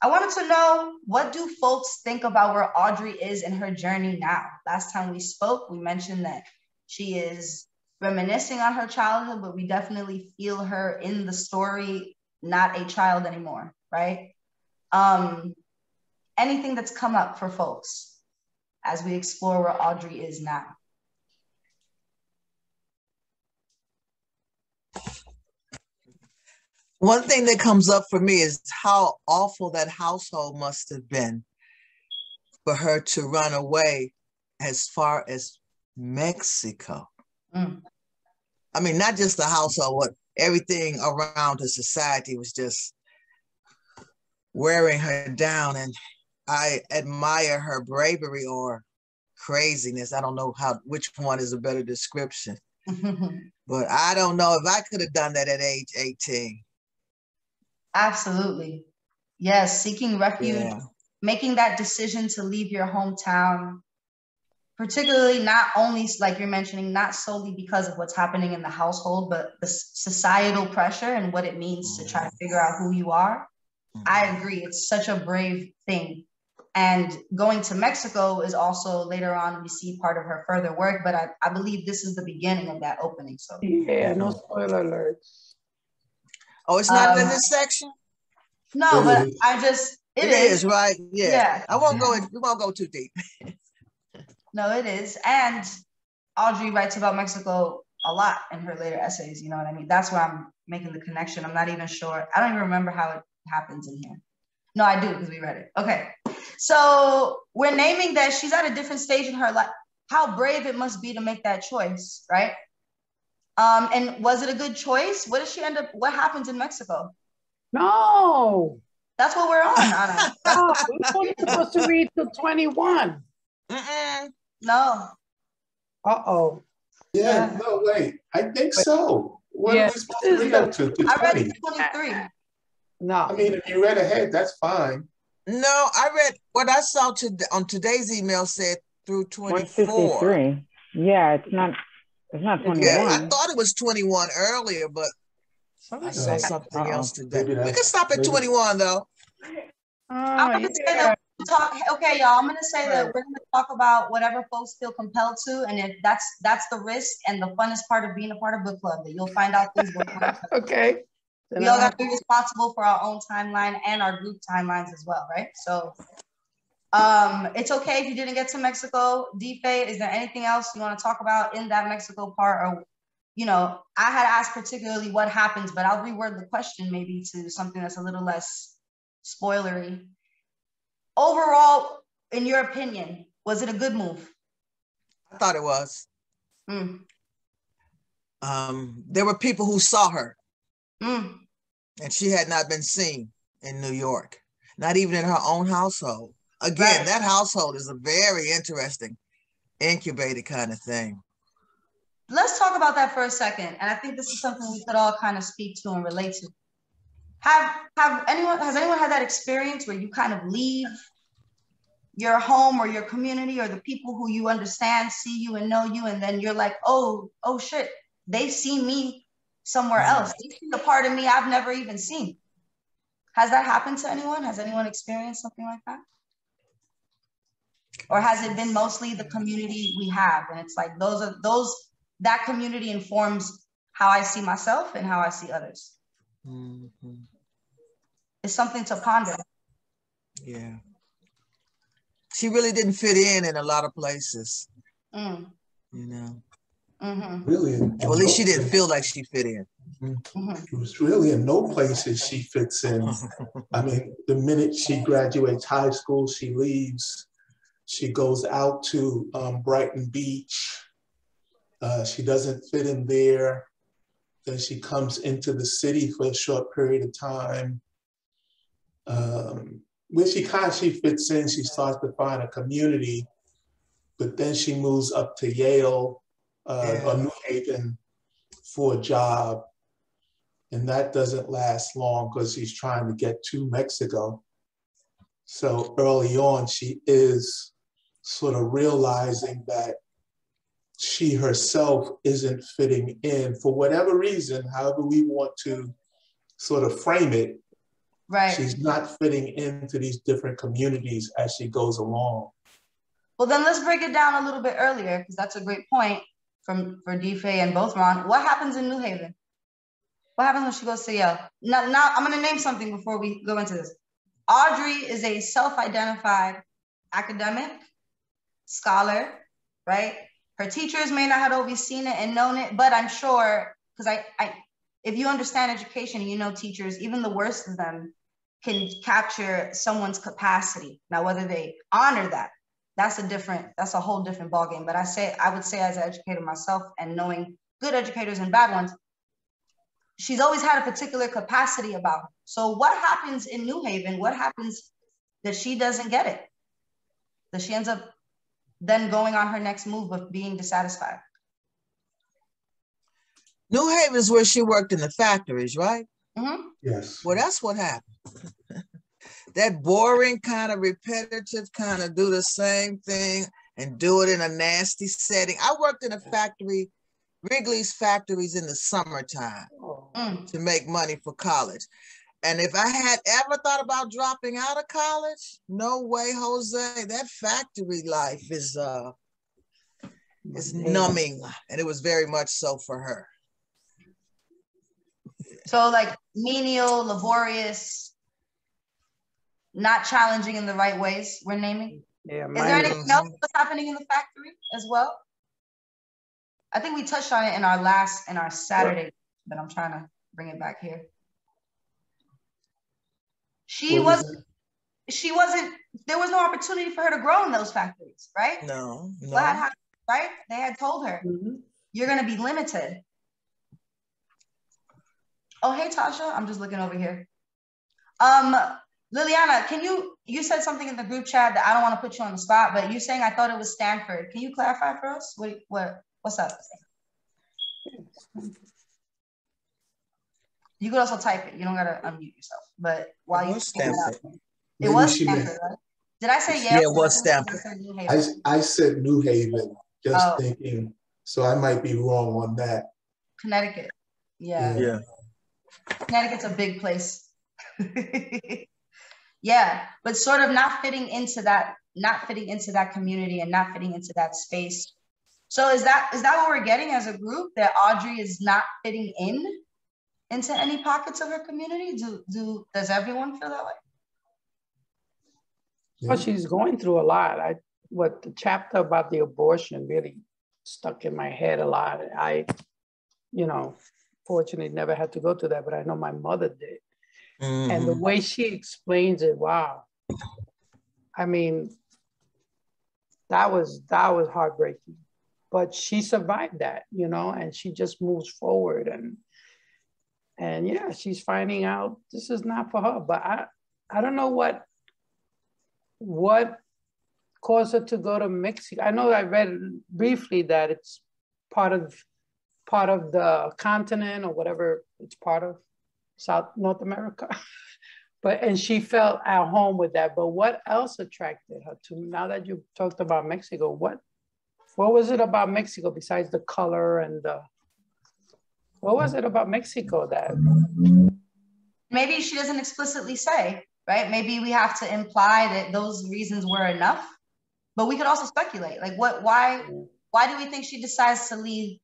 I wanted to know, what do folks think about where Audre is in her journey now? Last time we spoke, we mentioned that she is reminiscing on her childhood, but we definitely feel her in the story, not a child anymore, right? Anything that's come up for folks as we explore where Audre is now? One thing that comes up for me is how awful that household must have been for her to run away as far as Mexico. Mm. I mean, not just the household, but everything around her society was just wearing her down. And I admire her bravery or craziness. I don't know which one is a better description. But I don't know if I could have done that at age 18. Absolutely. Yes, seeking refuge, making that decision to leave your hometown, particularly not only, like you're mentioning, not solely because of what's happening in the household, but the societal pressure and what it means to try to figure out who you are. I agree. It's such a brave thing. And going to Mexico is also later on, we see part of her further work, but I believe this is the beginning of that opening. So yeah, no spoiler alerts. Oh, it's not in this section? No, but it is, right? Yeah. We won't go too deep. No, it is. And Audre writes about Mexico a lot in her later essays, you know what I mean? That's where I'm making the connection. I'm not even sure. I don't even remember how it happens in here. No, I do, because we read it. Okay. So we're naming that she's at a different stage in her life. How brave it must be to make that choice, right? And was it a good choice? What does she end up, what happens in Mexico? No. That's what we're on, Anna. No, we're only supposed to read till 21. No. Uh-oh. Yeah, no, wait. I think so. What are we supposed to read up to 20? I read 23. No. I mean, if you read ahead, that's fine. No, I read what I saw on today's email said through 24. 153. Yeah, it's not 21. Yeah, I thought it was 21 earlier, but I saw something else today. We can stop at 21 though. I'm gonna say that okay, y'all. I'm gonna say that we're gonna talk about whatever folks feel compelled to, and if that's the risk and the funnest part of being a part of book club, that you'll find out things. Okay. We all got to be responsible for our own timeline and our group timelines as well, right? So, it's okay if you didn't get to Mexico. D-Faye, is there anything else you want to talk about in that Mexico part? Or, you know, I had asked particularly what happens, but I'll reword the question maybe to something that's a little less spoilery. Overall, in your opinion, was it a good move? I thought it was. There were people who saw her. And she had not been seen in New York, not even in her own household. Again, that household is a very interesting incubated kind of thing. Let's talk about that for a second. And I think this is something we could all kind of speak to and relate to. Has anyone had that experience where you kind of leave your home or your community or the people who you understand see you and know you, and then you're like, oh shit, they see me somewhere else. They see a part of me I've never even seen. Has that happened to anyone? Has anyone experienced something like that? Or has it been mostly the community we have? And it's like that community informs how I see myself and how I see others. It's something to ponder. Yeah. She really didn't fit in a lot of places. You know. Really, well, at least she didn't feel like she fit in. It was really in no places she fits in. I mean, the minute she graduates high school, she leaves. She goes out to Brighton Beach. She doesn't fit in there. Then she comes into the city for a short period of time. When she fits in, she starts to find a community, but then she moves up to Yale or New Haven for a job. And that doesn't last long because she's trying to get to Mexico. So early on, she is sort of realizing that she herself isn't fitting in for whatever reason, however we want to sort of frame it. Right. She's not fitting into these different communities as she goes along. Well, then let's break it down a little bit earlier, because that's a great point for Dife and both Ron. What happens in New Haven? What happens when she goes to Yale? Now I'm going to name something before we go into this. Audre is a self-identified academic, scholar, right? Her teachers may not have always seen it and known it, but I'm sure, because if you understand education and you know teachers, even the worst of them can capture someone's capacity. Now, whether they honor that, that's a whole different ballgame. But I would say as an educator myself, and knowing good educators and bad ones, she's always had a particular capacity about her. So what happens in New Haven? What happens that she doesn't get it? That she ends up then going on her next move of being dissatisfied? New Haven is where she worked in the factories, right? Mm-hmm. Yes. Well, that's what happened. That boring kind of repetitive kind of do the same thing and do it in a nasty setting. I worked in a factory, Wrigley's factories, in the summertime to make money for college. And if I had ever thought about dropping out of college, no way, Jose. That factory life is numbing, and it was very much so for her. So like menial, laborious, not challenging in the right ways, we're naming. Yeah. Is there anything else that's happening in the factory as well? I think we touched on it in our Saturday, but I'm trying to bring it back here. There was no opportunity for her to grow in those factories, right? No. What had happened, right? They had told her, you're going to be limited. Oh, hey, Tasha, I'm just looking over here. Liliana, you said something in the group chat that I don't want to put you on the spot, but you're saying I thought it was Stanford. Can you clarify for us? What's up? You could also type it. You don't gotta unmute yourself. But while you Stanford. It was Stanford, right? Did I say Yale? Yeah, it was Stanford. I said New Haven, just thinking, so I might be wrong on that. Connecticut. Yeah. Connecticut's a big place. Yeah, but sort of not fitting into that community and not fitting into that space. So is that what we're getting as a group, that Audre is not fitting into any pockets of her community? Does everyone feel that way? Well, she's going through a lot. What the chapter about the abortion really stuck in my head a lot. I fortunately never had to go to that, but I know my mother did. And the way she explains it, wow. I mean, that was heartbreaking. But she survived that, and she just moves forward. And yeah, she's finding out this is not for her. But I don't know what caused her to go to Mexico. I know I read briefly that it's part of the continent or whatever it's part of, North America. And she felt at home with that. But what else attracted her to, now that you talked about Mexico, what was it about Mexico besides the color and what was it about Mexico that? Maybe she doesn't explicitly say, right? Maybe we have to imply that those reasons were enough, but we could also speculate. Like why do we think she decides to leave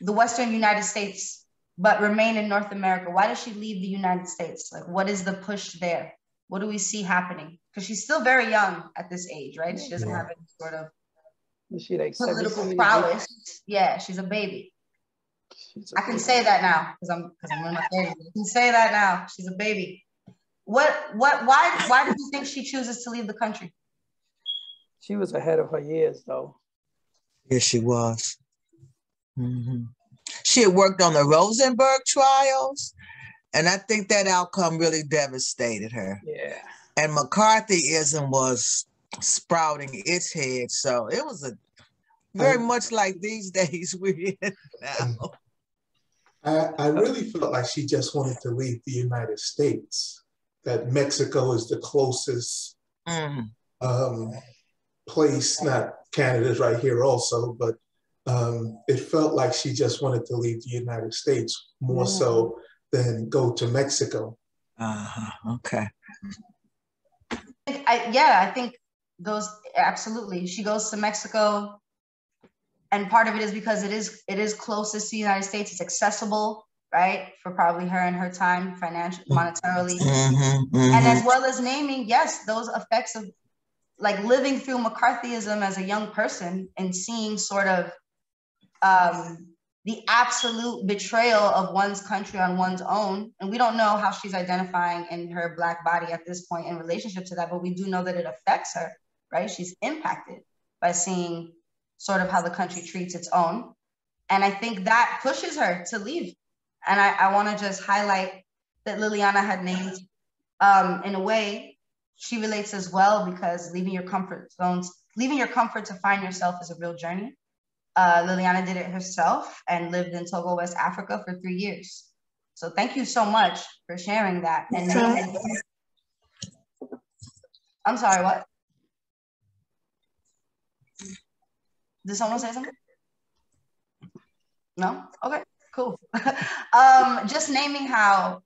the Western United States, but remain in North America? Why does she leave the United States? Like, what is the push there? What do we see happening? Because she's still very young at this age, right? She doesn't have any sort of political prowess. Yeah, she's a baby. I can say that now because I'm in my 30s. I can say that now. She's a baby. Why do you think she chooses to leave the country? She was ahead of her years, though. Yes, she was. She had worked on the Rosenberg trials, and I think that outcome really devastated her. Yeah. And McCarthyism was sprouting its head, so it was very much like these days we're in now. I really felt like she just wanted to leave the United States, that Mexico is the closest place, not Canada's right here also, but it felt like she just wanted to leave the United States more so than go to Mexico. Okay. I think those, absolutely. She goes to Mexico, and part of it is because it is closest to the United States. It's accessible, right, for probably her and her time, financially, monetarily, and as well as naming, yes, those effects of like living through McCarthyism as a young person and seeing sort of the absolute betrayal of one's country on one's own. And we don't know how she's identifying in her Black body at this point in relationship to that, but we do know that it affects her, right? She's impacted by seeing sort of how the country treats its own. And I think that pushes her to leave. And I want to just highlight that Liliana had named, in a way, she relates as well, because leaving your comfort zones, leaving your comfort to find yourself is a real journey. Liliana did it herself and lived in Togo, West Africa for 3 years. So thank you so much for sharing that. And I'm sorry, what? Did someone say something? No? Okay, cool. Just naming how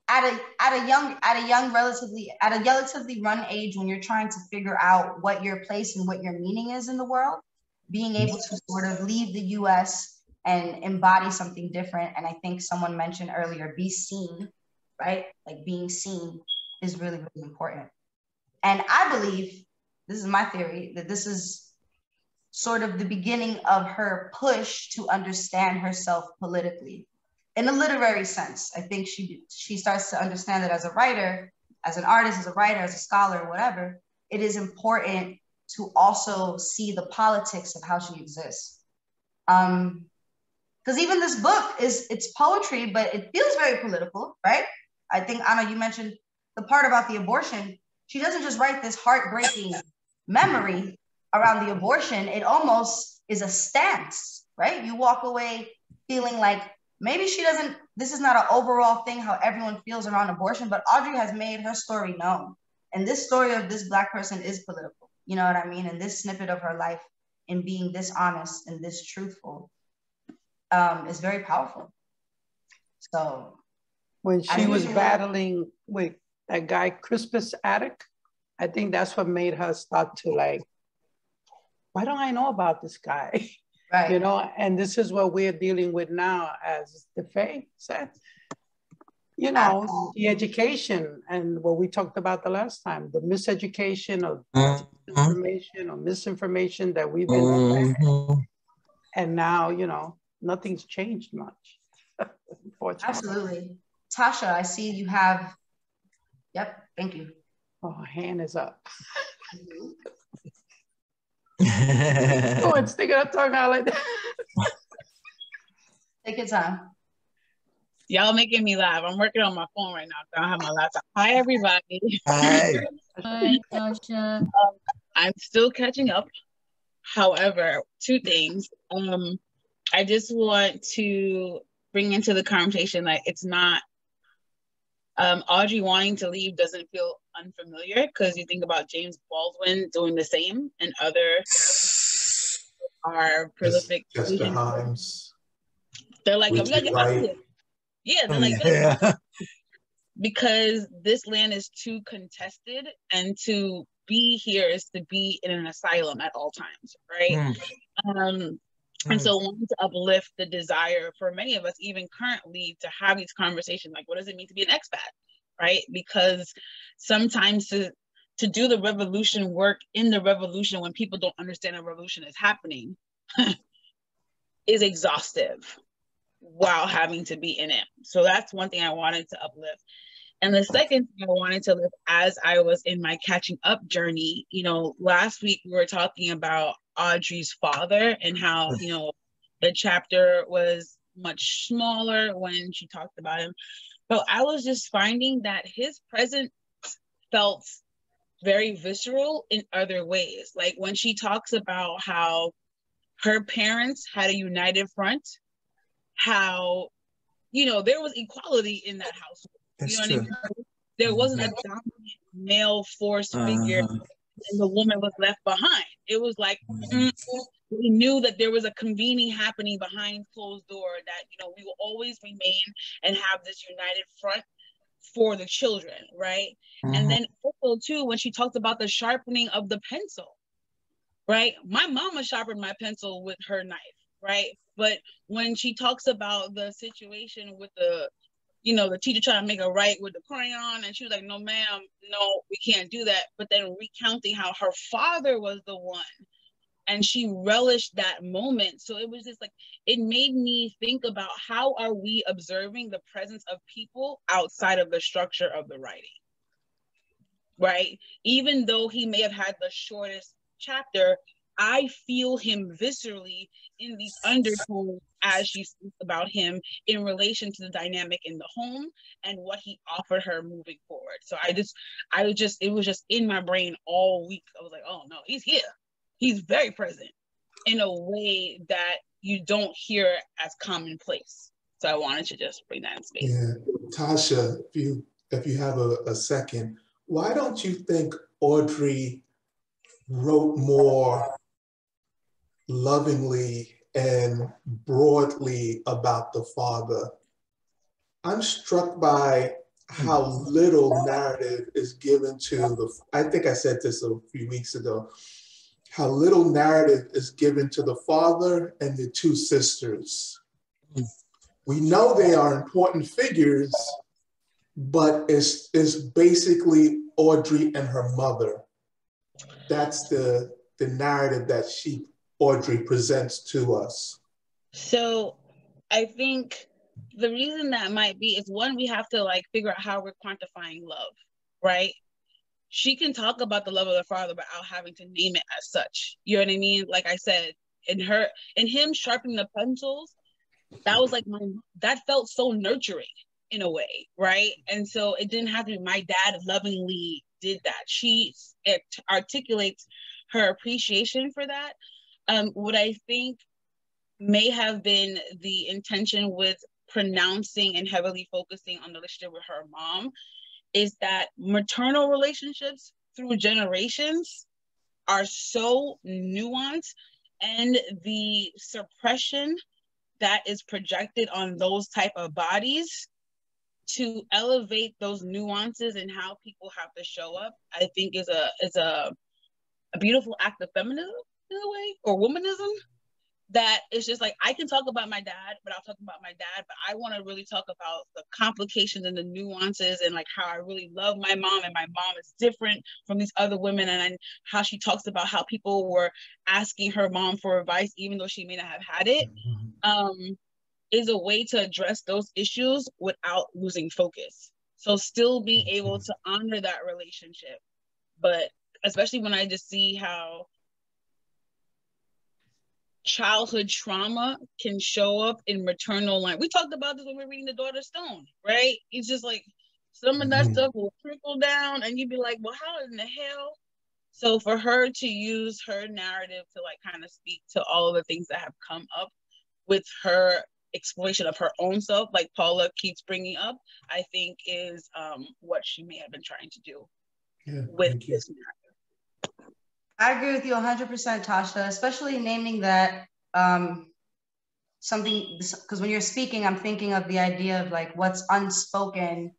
at a relatively young age, when you're trying to figure out what your place and what your meaning is in the world, being able to sort of leave the US and embody something different. And I think someone mentioned earlier, be seen, right? Like being seen is really, really important. And I believe, this is my theory, that this is sort of the beginning of her push to understand herself politically. In a literary sense, I think she starts to understand that as a writer, as an artist, as a writer, as a scholar, whatever, it is important to also see the politics of how she exists. Because even this book it's poetry, but it feels very political, right? I think, Anna, you mentioned the part about the abortion. She doesn't just write this heartbreaking memory around the abortion. It almost is a stance, right? You walk away feeling like maybe this is not an overall thing how everyone feels around abortion, but Audre has made her story known. And this story of this Black person is political. You know what I mean? And this snippet of her life in being this honest and this truthful is very powerful. So when she was battling with that guy, Crispus Attucks, I think that's what made her start to like, why don't I know about this guy? Right. You know, and this is what we're dealing with now, as DeFay said. You know, the education and what we talked about the last time, the miseducation of information or misinformation that we've been and now, you know, nothing's changed much. Absolutely. Tasha, I see you have, yep, thank you. Oh, hand is up. Oh, it's sticking up tongue out like that. Take your time. Y'all making me laugh. I'm working on my phone right now. I don't have my laptop. Hi, everybody. Hi. Hi, Tasha. I'm still catching up. However, two things. I just want to bring into the conversation, like, it's not, Audre wanting to leave doesn't feel unfamiliar, because you think about James Baldwin doing the same, and other are prolific. Chester Himes. They're like, I'm gonna get out of here. Yeah, they're like, because this land is too contested, and to be here is to be in an asylum at all times, right? And so wanting to uplift the desire for many of us, even currently, to have these conversations, like, what does it mean to be an expat, right? Because sometimes to do the revolution work in the revolution when people don't understand a revolution is happening is exhaustive while having to be in it. So that's one thing I wanted to uplift. And the second thing I wanted to lift, as I was in my catching up journey, you know, last week we were talking about Audre's father and how, you know, the chapter was much smaller when she talked about him. But I was just finding that his presence felt very visceral in other ways. Like when she talks about how her parents had a united front, how, you know, there was equality in that household. That's you know true. what I mean? There wasn't a dominant male force figure and the woman was left behind. It was like, We knew that there was a convening happening behind closed door, that, you know, we will always remain and have this united front for the children, right? And then also too, when she talked about the sharpening of the pencil, right? My mama sharpened my pencil with her knife, right? But when she talks about the situation with the, you know, the teacher trying to make her write with the crayon, and she was like, no, ma'am, no, we can't do that. But then recounting how her father was the one, and she relished that moment. So it was just like, it made me think about how are we observing the presence of people outside of the structure of the writing, right? Even though he may have had the shortest chapter, I feel him viscerally in these undertones as she speaks about him in relation to the dynamic in the home and what he offered her moving forward. So it was just in my brain all week. I was like, oh no, he's here. He's very present in a way that you don't hear as commonplace. So I wanted to just bring that in space. Yeah, Tasha, if you have a second, why don't you think Audre wrote more lovingly and broadly about the father? I'm struck by how little narrative is given to the, I think I said this a few weeks ago, how little narrative is given to the father and the two sisters. We know they are important figures, but it's basically Audre and her mother. That's the narrative that Audre presents to us. So I think the reason that might be is, one, we have to like figure out how we're quantifying love, right? She can talk about the love of the father without having to name it as such. You know what I mean? Like I said, in him sharpening the pencils, that was like that felt so nurturing in a way, right? And so it didn't have to be my dad lovingly did that. She articulates her appreciation for that. What I think may have been the intention with pronouncing and heavily focusing on the relationship with her mom is that maternal relationships through generations are so nuanced, and the suppression that is projected on those type of bodies to elevate those nuances and how people have to show up, I think is a beautiful act of feminism in a way, or womanism. That it's just like, I can talk about my dad, but I'll talk about my dad, but I want to really talk about the complications and the nuances and like how I really love my mom, and my mom is different from these other women, and how she talks about how people were asking her mom for advice even though she may not have had it, is a way to address those issues without losing focus. So still being able to honor that relationship, but especially when I just see how childhood trauma can show up in maternal line. We talked about this when we were reading The Daughter Stone, right? It's just like some of that stuff will trickle down and you'd be like, well, how in the hell? So for her to use her narrative to like kind of speak to all of the things that have come up with her exploration of her own self, like Paula keeps bringing up, I think is what she may have been trying to do with this narrative. I agree with you 100%, Tasha, especially naming that something, because when you're speaking, I'm thinking of the idea of like what's unspoken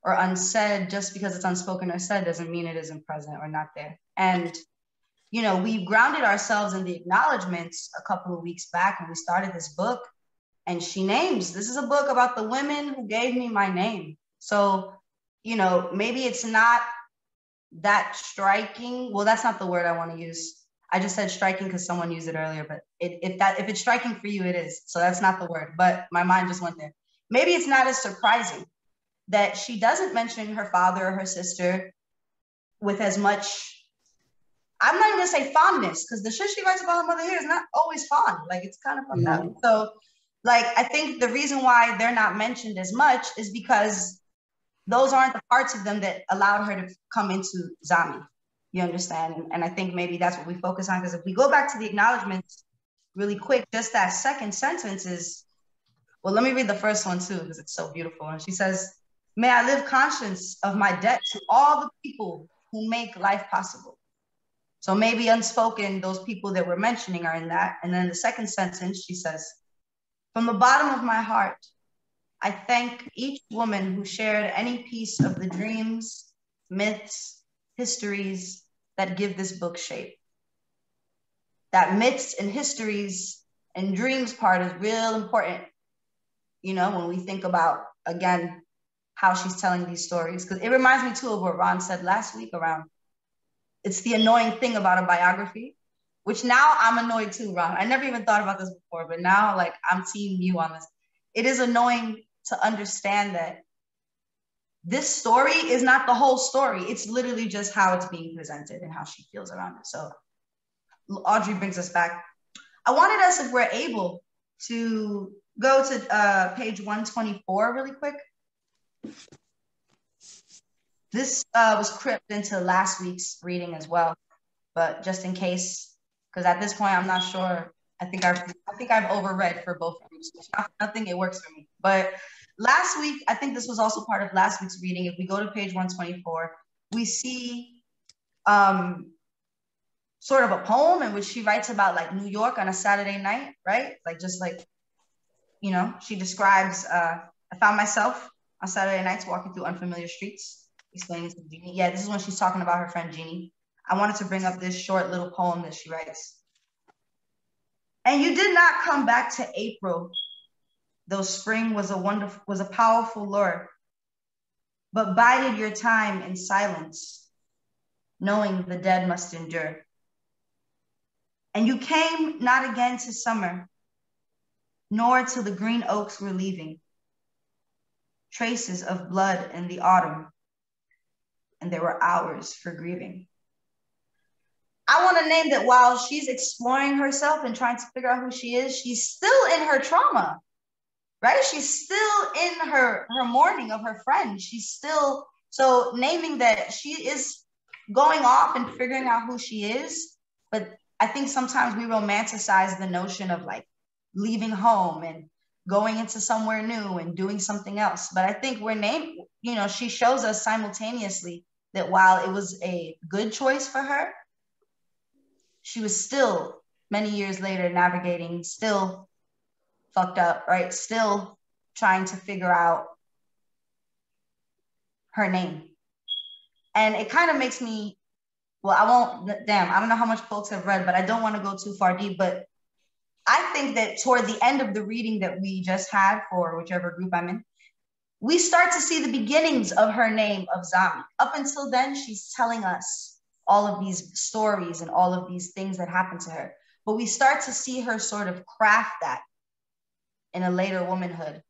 or unsaid. Just because it's unspoken or said doesn't mean it isn't present or not there. And, you know, we grounded ourselves in the acknowledgements a couple of weeks back when we started this book, and she names, this is a book about the women who gave me my name. So, you know, maybe it's not that striking. Well, that's not the word I want to use. I just said striking because someone used it earlier, but if it's striking for you, it is. So that's not the word, but my mind just went there. Maybe it's not as surprising that she doesn't mention her father or her sister with as much, I'm not even gonna say fondness, because the shit she writes about her mother here is not always fond. Like, it's kind of fucked up. So like, I think the reason why they're not mentioned as much is because those aren't the parts of them that allowed her to come into Zami. You understand? And I think maybe that's what we focus on, because if we go back to the acknowledgements really quick, just that second sentence is, well, let me read the first one too, because it's so beautiful. And she says, may I live conscious of my debt to all the people who make life possible. So maybe unspoken, those people that we're mentioning are in that. And then the second sentence, she says, from the bottom of my heart, I thank each woman who shared any piece of the dreams, myths, histories that give this book shape. That myths and histories and dreams part is real important, you know, when we think about, again, how she's telling these stories. Because it reminds me too of what Ron said last week around, it's the annoying thing about a biography, which now I'm annoyed too, Ron. I never even thought about this before, but now like I'm team you on this. It is annoying to understand that this story is not the whole story. It's literally just how it's being presented and how she feels around it. So Audrey brings us back. I wanted us, if we're able, to go to page 124 really quick. This was cribbed into last week's reading as well, but just in case, because at this point I'm not sure. I think I've overread for both groups. Nothing, it works for me. But last week, I think this was also part of last week's reading. If we go to page 124, we see sort of a poem in which she writes about like New York on a Saturday night, right? Like just like, you know, she describes, I found myself on Saturday nights walking through unfamiliar streets, explaining to Jeannie. Yeah, this is when she's talking about her friend Jeannie. I wanted to bring up this short little poem that she writes. And you did not come back to April, though spring was a powerful lure, but bided your time in silence, knowing the dead must endure. And you came not again to summer, nor till the green oaks were leaving, traces of blood in the autumn, and there were hours for grieving. I want to name that while she's exploring herself and trying to figure out who she is, she's still in her trauma, right? She's still in her mourning of her friend. She's still, so naming that she is going off and figuring out who she is. But I think sometimes we romanticize the notion of like leaving home and going into somewhere new and doing something else. But I think you know, she shows us simultaneously that while it was a good choice for her, she was still many years later navigating, still fucked up, right? Still trying to figure out her name. And it kind of makes me, well, I don't know how much folks have read, but I don't want to go too far deep, but I think that toward the end of the reading that we just had for whichever group I'm in, we start to see the beginnings of her name of Zami. Up until then, she's telling us all of these stories and all of these things that happened to her. But we start to see her sort of craft that in a later womanhood,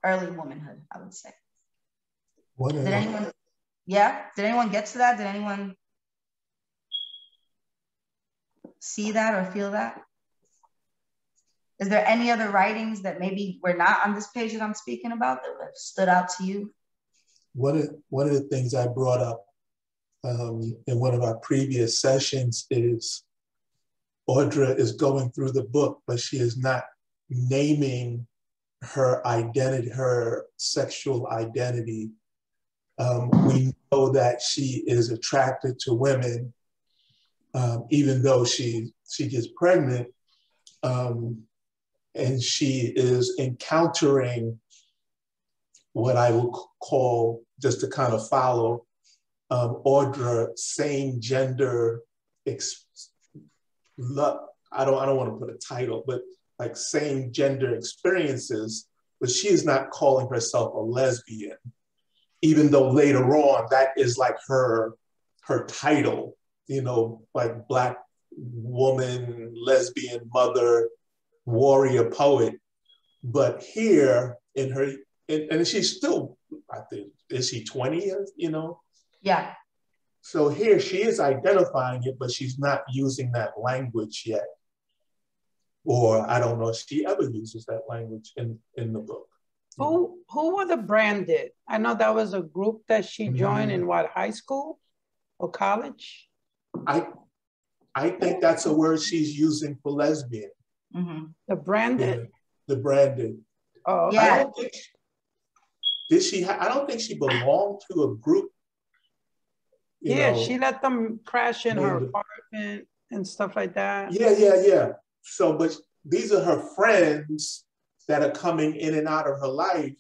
early womanhood, I would say. Did anyone get to that? Did anyone see that or feel that? Is there any other writings that maybe were not on this page that I'm speaking about that have stood out to you? One of the things I brought up in one of our previous sessions is Audre is going through the book, but she is not naming her identity, her sexual identity. We know that she is attracted to women, even though she gets pregnant, and she is encountering what I would call, just to kind of follow Audre, same gender, I don't want to put a title, but like same gender experiences, but she is not calling herself a lesbian, even though later on that is like her title, you know, like Black woman, lesbian mother, warrior poet. But here in her, and she's still, I think, is she 20, you know? Yeah. So here she is identifying it, but she's not using that language yet. Or I don't know if she ever uses that language in the book. Who were the Branded? I know that was a group that she joined in what, high school or college? I think that's a word she's using for lesbian. Mm-hmm. The Branded? Yeah, the Branded. Oh, yeah. I don't think she belonged to a group. you know. She let them crash in her apartment and stuff like that. Yeah. So, but these are her friends that are coming in and out of her life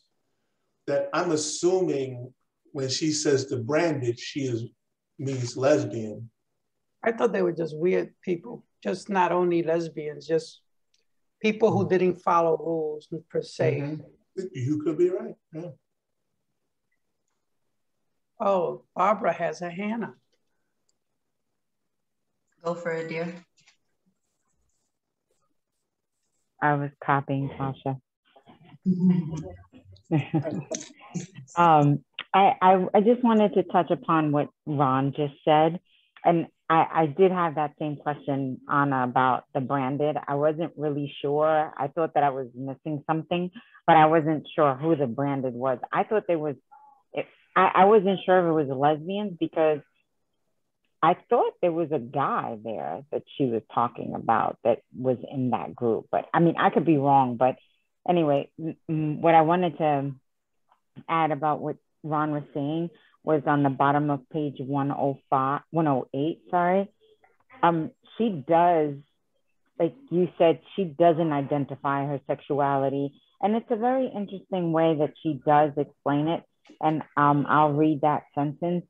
that I'm assuming when she says the branded, means lesbian. I thought they were just weird people, just not only lesbians, just people who didn't follow rules per se. Mm-hmm. You could be right. Yeah. Oh, Barbara has a hand up. Go for it, dear. I was copying Tasha. I just wanted to touch upon what Ron just said. And I did have that same question, Anna, about the branded. I wasn't really sure. I thought that I was missing something, but I wasn't sure who the branded was. I thought I wasn't sure if it was lesbians because I thought there was a guy there that she was talking about that was in that group. But I mean, I could be wrong. But anyway, what I wanted to add about what Ron was saying was on the bottom of page 108, sorry. She does, like you said, she doesn't identify her sexuality. And it's a very interesting way that she does explain it. And I'll read that sentence.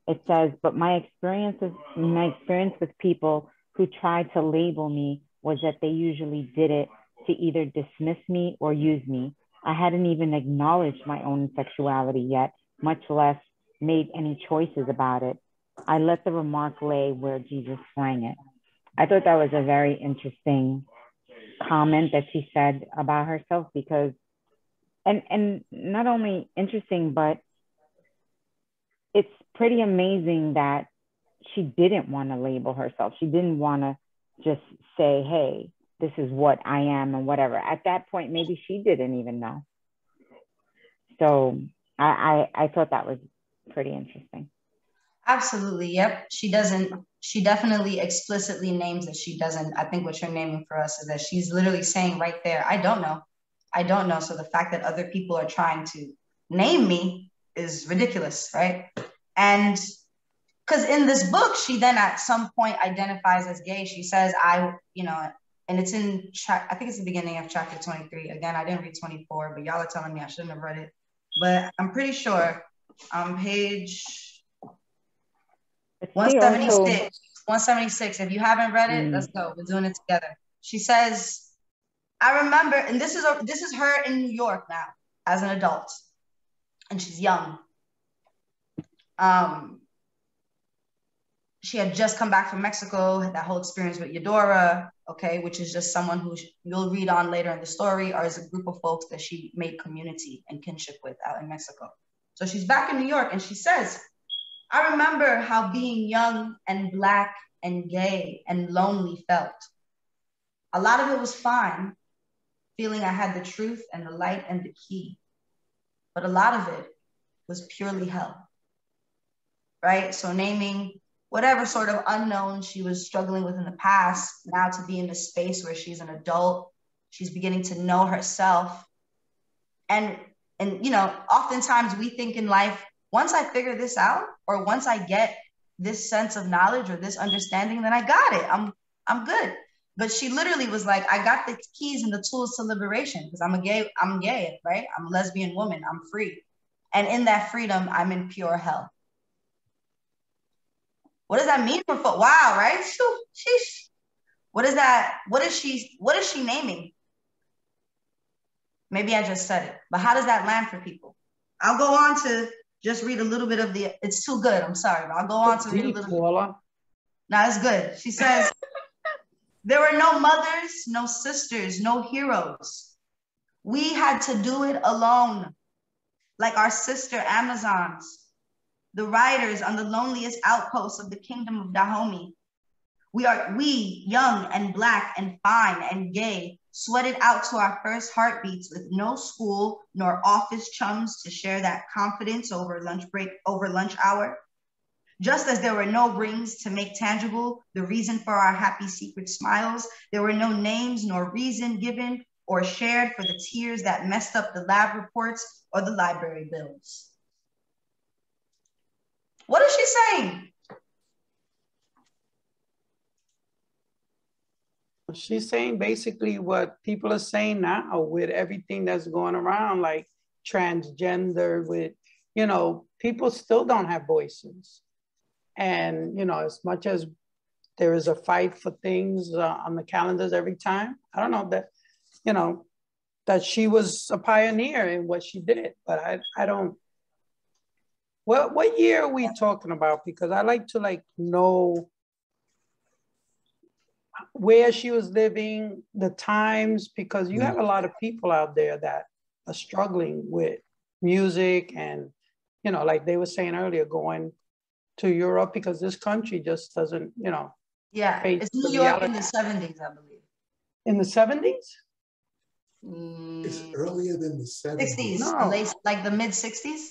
It says, but my experience with people who tried to label me was that they usually did it to either dismiss me or use me. I hadn't even acknowledged my own sexuality yet, much less made any choices about it. I let the remark lay where Jesus sprang it. I thought that was a very interesting comment that she said about herself because, and not only interesting, but it's pretty amazing that she didn't want to label herself. She didn't want to just say, hey, this is what I am and whatever. At that point, maybe she didn't even know. So I thought that was pretty interesting. Absolutely. Yep. She definitely explicitly names that she doesn't. I think what you're naming for us is that she's literally saying right there, I don't know. So the fact that other people are trying to name me is ridiculous, right? And because in this book, she then at some point identifies as gay. She says, and it's in, I think it's the beginning of chapter 23. Again, I didn't read 24, but y'all are telling me I shouldn't have read it. But I'm pretty sure on page 176, if you haven't read it, let's go. We're doing it together. She says, I remember, and this is her in New York now as an adult, and she's young. She had just come back from Mexico, had that whole experience with Eudora, okay, which is just someone who you'll read on later in the story, or is a group of folks that she made community and kinship with out in Mexico. So she's back in New York, and she says, I remember how being young and Black and gay and lonely felt. A lot of it was fine, feeling I had the truth and the light and the key. But a lot of it was purely hell, right? So naming whatever sort of unknown she was struggling with in the past, now to be in a space where she's an adult, she's beginning to know herself. And oftentimes we think in life, once I figure this out, or once I get this sense of knowledge or this understanding, then I got it. I'm good. But she literally was like, I got the keys and the tools to liberation because I'm gay, right? I'm a lesbian woman, I'm free. And in that freedom, I'm in pure hell. What does that mean for folk? Wow, right? Sheesh. What is that? What is she naming? Maybe I just said it, but how does that land for people? I'll go on to just read a little bit of it's too good, I'm sorry, but I'll go on to read a little bit. No, it's good. She says, there were no mothers, no sisters, no heroes. We had to do it alone, like our sister Amazons, the riders on the loneliest outposts of the kingdom of Dahomey. We, young and Black and fine and gay, sweated out to our first heartbeats with no school nor office chums to share that confidence over lunch hour. Just as there were no rings to make tangible the reason for our happy secret smiles, there were no names nor reason given or shared for the tears that messed up the lab reports or the library bills. What is she saying? She's saying basically what people are saying now with everything that's going around, like transgender, with, you know, people still don't have voices. And, you know, as much as there is a fight for things on the calendars every time, I don't know that, you know, that she was a pioneer in what she did, but I don't, what year are we talking about? Because I like to like know where she was living, the times, because you have a lot of people out there that are struggling with music and, you know, like they were saying earlier, going to Europe because this country just doesn't, you know. Yeah, it's New York in the 70s, I believe. In the 70s? It's earlier than the 70s. 60s, No. like the mid 60s.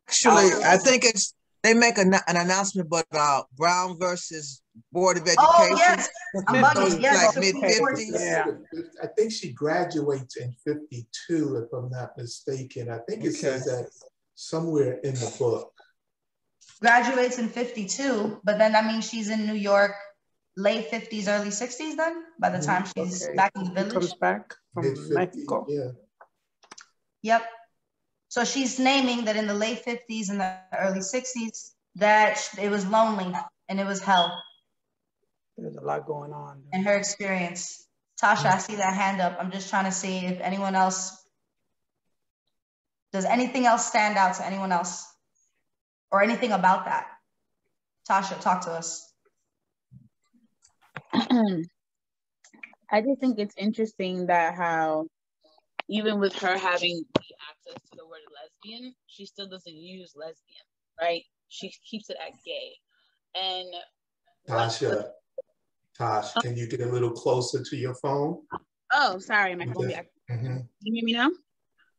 Actually, I think it's, they make an announcement, but Brown versus Board of Education. Oh, yes. I'm bugging. Yes. Like mid-50s. Yeah. I think she graduates in 52, if I'm not mistaken. I think it says that somewhere in the book. Graduates in 52, but then that means she's in New York late 50s, early 60s then, by the time she's back in the village. Comes back from Mexico. Yeah. Yep. So she's naming that in the late 50s and the early 60s, that it was lonely and it was hell. There's a lot going on. In her experience. Tasha, I see that hand up. I'm just trying to see if anyone else, does anything else stand out to anyone else? Or anything about that? Tasha, talk to us. I just think it's interesting that how even with her having the access to the word lesbian, she still doesn't use lesbian, right? She keeps it at gay. And Tosh, can you get a little closer to your phone? Oh, sorry, my phone. Can you hear me now?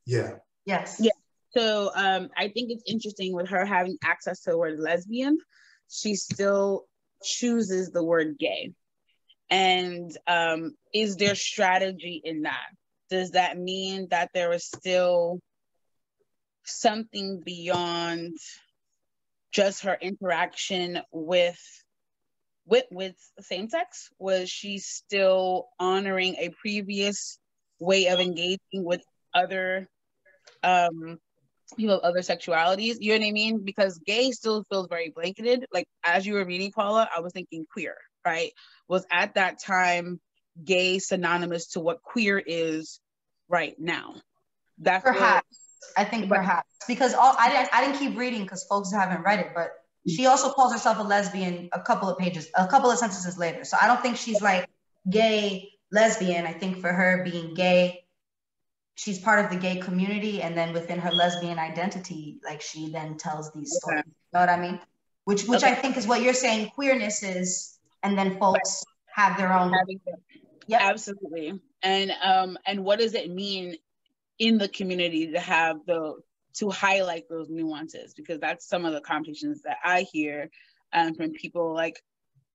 Yeah. Yes. Yeah. So I think it's interesting with her having access to the word lesbian, she still chooses the word gay. And is there strategy in that? Does that mean that there is still something beyond just her interaction with same sex? Was she still honoring a previous way of engaging with other people of other sexualities? You know what I mean? Because gay still feels very blanketed. Like as you were reading, Paula, I was thinking queer, right? Was at that time gay synonymous to what queer is right now? That's perhaps. I think perhaps because I didn't keep reading because folks haven't read it, but she also calls herself a lesbian a couple of sentences later. So I don't think she's like gay lesbian. I think for her being gay, she's part of the gay community, and then within her lesbian identity, like she then tells these stories. You know what I mean? Which I think is what you're saying queerness is, and then folks have their own. Yep. Absolutely. And what does it mean in the community to have to highlight those nuances? Because that's some of the conversations that I hear from people, like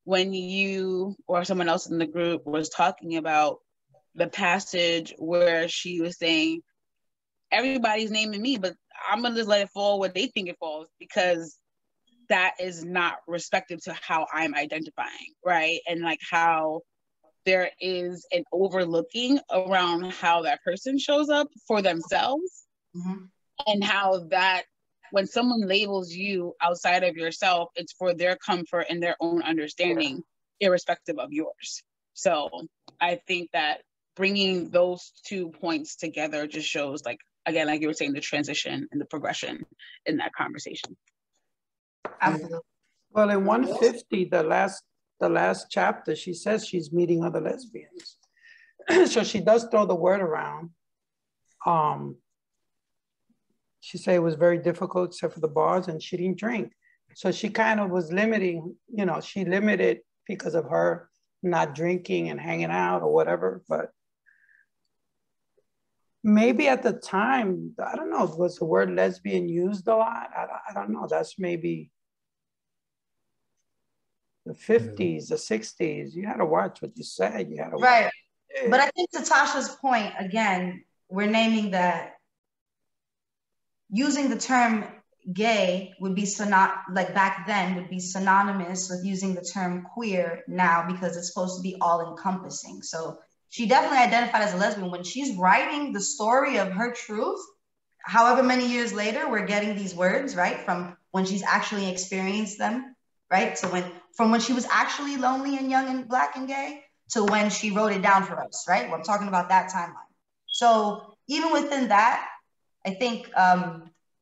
when you or someone else in the group was talking about the passage where she was saying, everybody's naming me, but I'm gonna just let it fall where they think it falls, because that is not respective to how I'm identifying, right? And like how there is an overlooking around how that person shows up for themselves, and how that when someone labels you outside of yourself, it's for their comfort and their own understanding, irrespective of yours. So I think that bringing those 2 points together just shows, like, again, like you were saying, the transition and the progression in that conversation. Absolutely. Well, in 150, the last chapter, she says she's meeting other lesbians. So she does throw the word around. She said it was very difficult except for the bars, and she didn't drink. So she kind of was limiting, you know, she limited because of her not drinking and hanging out or whatever. But maybe at the time, I don't know, was the word lesbian used a lot? I don't know. That's maybe the 50s, the 60s. You had to watch what you said. You had to watch. But I think to Tasha's point, again, we're naming that using the term gay would be like back then would be synonymous with using the term queer now, because it's supposed to be all encompassing. So she definitely identified as a lesbian. When she's writing the story of her truth, however many years later, we're getting these words, right? From when she's actually experienced them, right? So from when she was actually lonely and young and Black and gay to when she wrote it down for us, right? Well, I'm talking about that timeline. So even within that, I think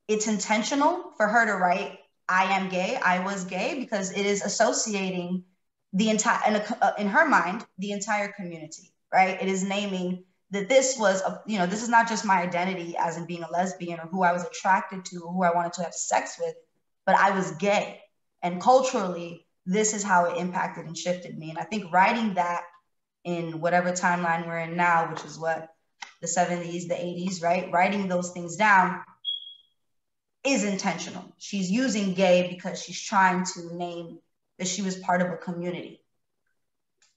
it's intentional for her to write, I am gay, I was gay, because it is associating the entire, in her mind, the entire community, right? It is naming that this was, this is not just my identity as in being a lesbian or who I was attracted to or who I wanted to have sex with, but I was gay. And culturally, this is how it impacted and shifted me. And I think writing that in whatever timeline we're in now, which is what, the 70s, the 80s, right? Writing those things down is intentional. She's using gay because she's trying to name that she was part of a community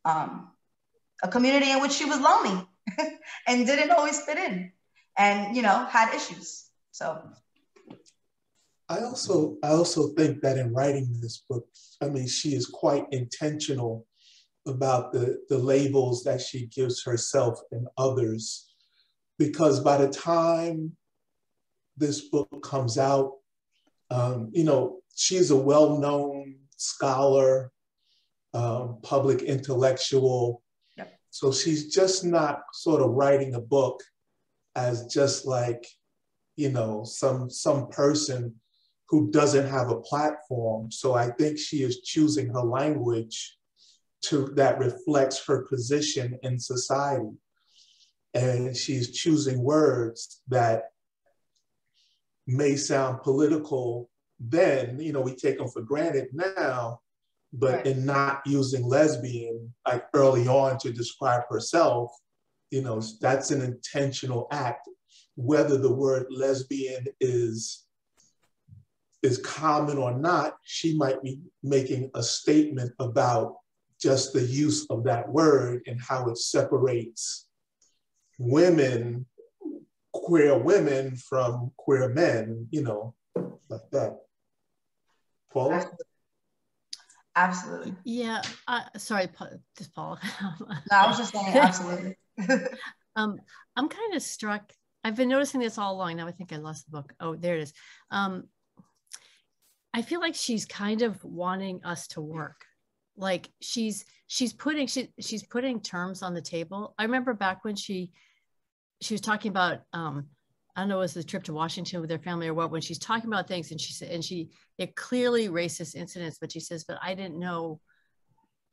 in which she was lonely and didn't always fit in and, had issues. So. I also think that in writing this book, I mean, she is quite intentional about the labels that she gives herself and others, because by the time this book comes out, she's a well-known scholar, public intellectual. Yep. So she's just not sort of writing a book as just like, some person who doesn't have a platform. So I think she is choosing her language that reflects her position in society. And she's choosing words that may sound political then, we take them for granted now, but right. In not using lesbian like early on to describe herself, that's an intentional act. Whether the word lesbian is common or not, she might be making a statement about just the use of that word and how it separates women, queer women from queer men, like that. Paula? Absolutely. Yeah, sorry, just Paula. No, I was just saying absolutely. I'm kind of struck. I've been noticing this all along. Now I think I lost the book. Oh, there it is. I feel like she's kind of wanting us to work. Like she's putting terms on the table. I remember back when she was talking about I don't know, it was the trip to Washington with their family or what, when she's talking about things and she said, it clearly racist incidents, but she says, but I didn't know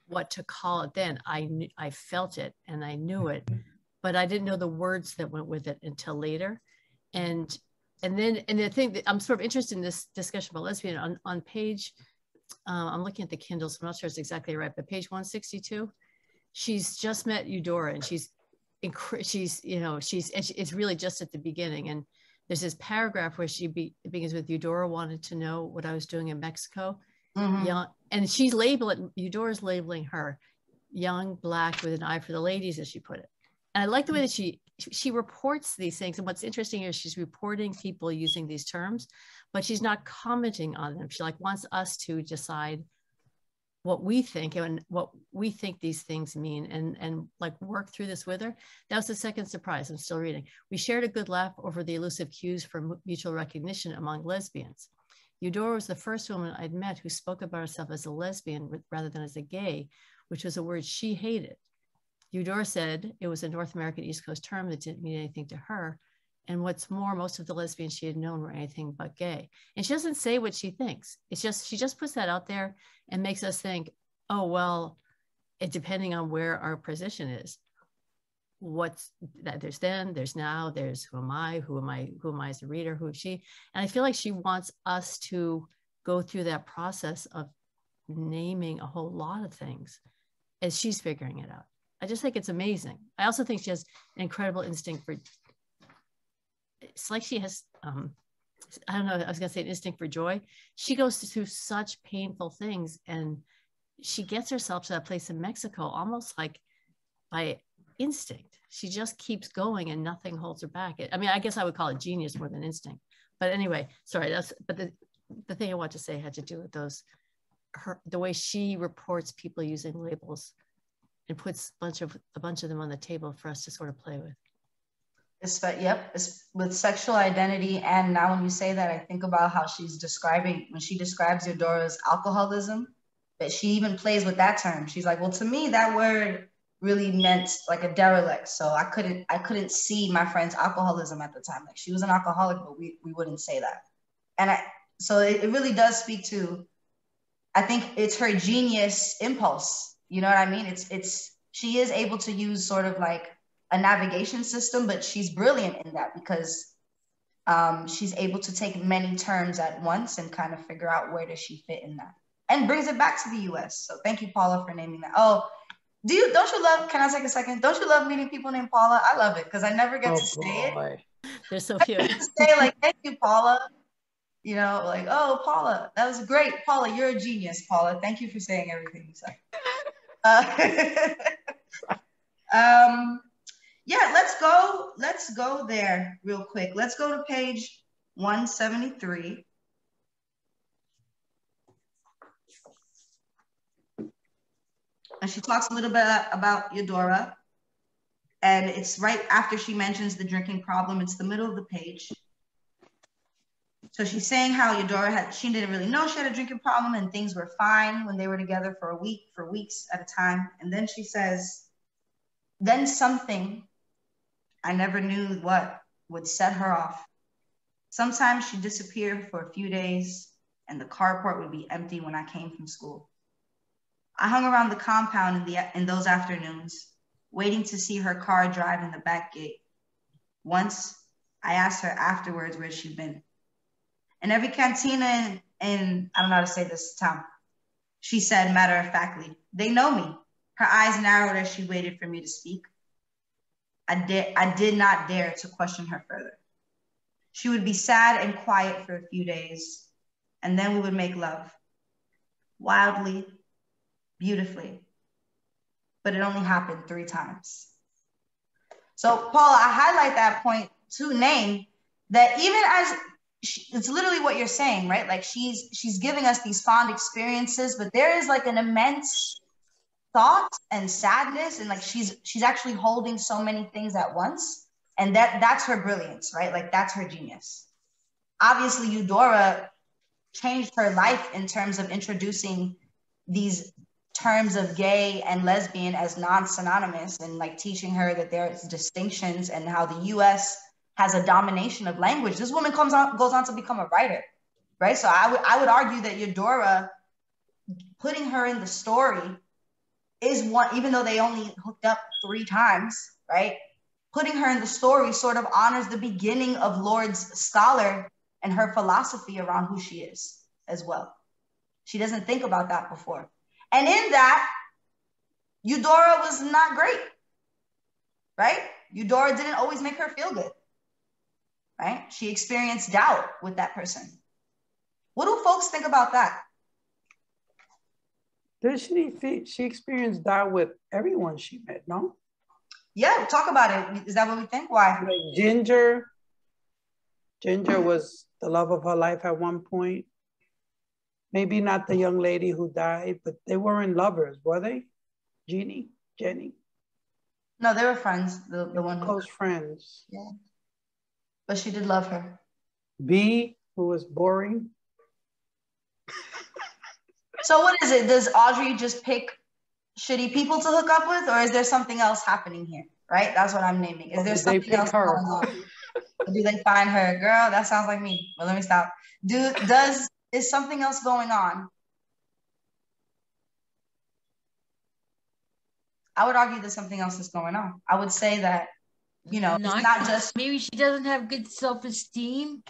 what to call it then. I felt it and I knew it, but I didn't know the words that went with it until later. And the thing that I'm sort of interested in this discussion about lesbian on page, I'm looking at the Kindle, so I'm not sure it's exactly right, but page 162, she's just met Eudora and it's really just at the beginning. And there's this paragraph where she begins with, Eudora wanted to know what I was doing in Mexico. Mm-hmm. Young, and Eudora's labeling her young, Black with an eye for the ladies, as she put it. And I like the way that she reports these things. And what's interesting is she's reporting people using these terms, but she's not commenting on them. She wants us to decide what we think and what we think these things mean and work through this with her. That was the second surprise. I'm still reading. We shared a good laugh over the elusive cues for mutual recognition among lesbians. Eudora was the first woman I'd met who spoke about herself as a lesbian rather than as a gay, which was a word she hated. Eudora said it was a North American East Coast term that didn't mean anything to her. And what's more, most of the lesbians she had known were anything but gay. And she doesn't say what she thinks. She just puts that out there and makes us think, oh, well, depending on where our position is, what's that? There's then, there's now, there's who am I as a reader, who is she? And I feel like she wants us to go through that process of naming a whole lot of things as she's figuring it out. I just think it's amazing. I also think she has an incredible instinct for, it's like she has, I don't know, I was gonna say an instinct for joy. She goes through such painful things and she gets herself to that place in Mexico almost like by instinct. She just keeps going and nothing holds her back. I mean, I guess I would call it genius more than instinct. But anyway, sorry, the thing I want to say had to do with the way she reports people using labels and puts a bunch of them on the table for us to sort of play with. It's with sexual identity. And now when you say that, I think about how when she describes Eudora's alcoholism, that she even plays with that term. She's like, well, to me, that word really meant like a derelict. So I couldn't see my friend's alcoholism at the time. Like, she was an alcoholic, but we wouldn't say that. And so it really does speak to, I think it's her genius impulse. You know what I mean? She is able to use sort of like a navigation system, but she's brilliant in that because she's able to take many terms at once and kind of figure out where does she fit in that, and brings it back to the US. So thank you, Paula, for naming that. Oh, don't you love, can I take a second? Don't you love meeting people named Paula? I love it because I never get to say it. They're so few. Say like, thank you, Paula. You know, like, oh, Paula, that was great. Paula, you're a genius, Paula. Thank you for saying everything you said. Yeah, let's go there real quick. Let's go to page 173. And she talks a little bit about Eudora. And it's right after she mentions the drinking problem. It's the middle of the page. So she's saying how Eudora she didn't really know she had a drinking problem and things were fine when they were together for weeks at a time. And then she says, then something, I never knew what, would set her off. Sometimes she'd disappear for a few days and the carport would be empty when I came from school. I hung around the compound in those afternoons, waiting to see her car drive in the back gate. Once, I asked her afterwards where she'd been. In every cantina in I don't know how to say this town, she said matter-of-factly, they know me. Her eyes narrowed as she waited for me to speak. I did not dare to question her further. She would be sad and quiet for a few days, and then we would make love. Wildly, beautifully. But it only happened 3 times. So, Paula, I highlight that point to name that even as, it's literally what you're saying, right? Like she's giving us these fond experiences, but there is like an immense thought and sadness, and like she's actually holding so many things at once, and that's her brilliance, right? Like that's her genius. Obviously, Eudora changed her life in terms of introducing these terms of gay and lesbian as non-synonymous, and like teaching her that there's distinctions and how the US has a domination of language. This woman goes on to become a writer, right? So I would argue that Eudora, putting her in the story is one, even though they only hooked up 3 times, right? Putting her in the story sort of honors the beginning of Lorde's scholar and her philosophy around who she is as well. She doesn't think about that before. And in that, Eudora was not great, right? Eudora didn't always make her feel good, right? She experienced doubt with that person. What do folks think about that? Did she experienced doubt with everyone she met, no? Yeah, talk about it. Is that what we think? Why? Like Ginger was the love of her life at one point. Maybe not the young lady who died, but they weren't lovers, were they? Jenny? No, they were friends. The one who, close friends. Yeah. But she did love her. B, who was boring. So what is it? Does Audre just pick shitty people to hook up with, or is there something else happening here? Right? That's what I'm naming. Is there something else going on? Or do they find her? Girl, that sounds like me. But let me stop. Is something else going on? I would argue that something else is going on. I would say that, you know, it's not just, maybe she doesn't have good self-esteem.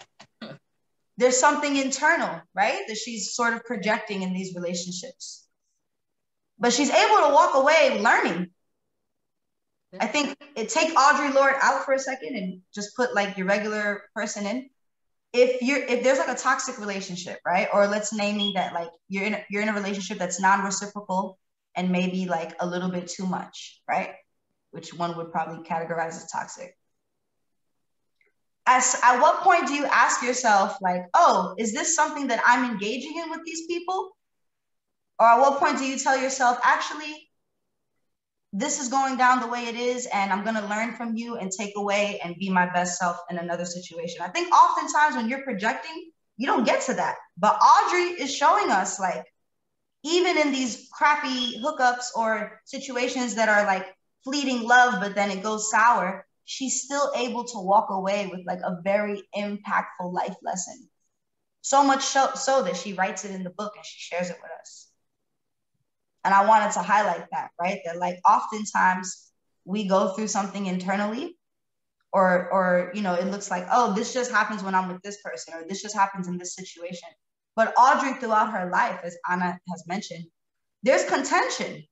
There's something internal, right? That she's sort of projecting in these relationships. But she's able to walk away learning. I think take Audre Lorde out for a second and just put like your regular person in. If there's like a toxic relationship, right? Or let's naming that like you're in a relationship that's non-reciprocal and maybe like a little bit too much, right? Which one would probably categorize as toxic. at what point do you ask yourself, like, oh, is this something that I'm engaging in with these people? Or at what point do you tell yourself, actually, this is going down the way it is, and I'm going to learn from you and take away and be my best self in another situation? I think oftentimes when you're projecting, you don't get to that. But Audre is showing us, like, even in these crappy hookups or situations that are like fleeting love, but then it goes sour, she's still able to walk away with like a very impactful life lesson. So much so that she writes it in the book and she shares it with us. And I wanted to highlight that, right? That like oftentimes we go through something internally, or you know, it looks like, oh, this just happens when I'm with this person, or this just happens in this situation. But Audre, throughout her life, as Anna has mentioned, there's contention.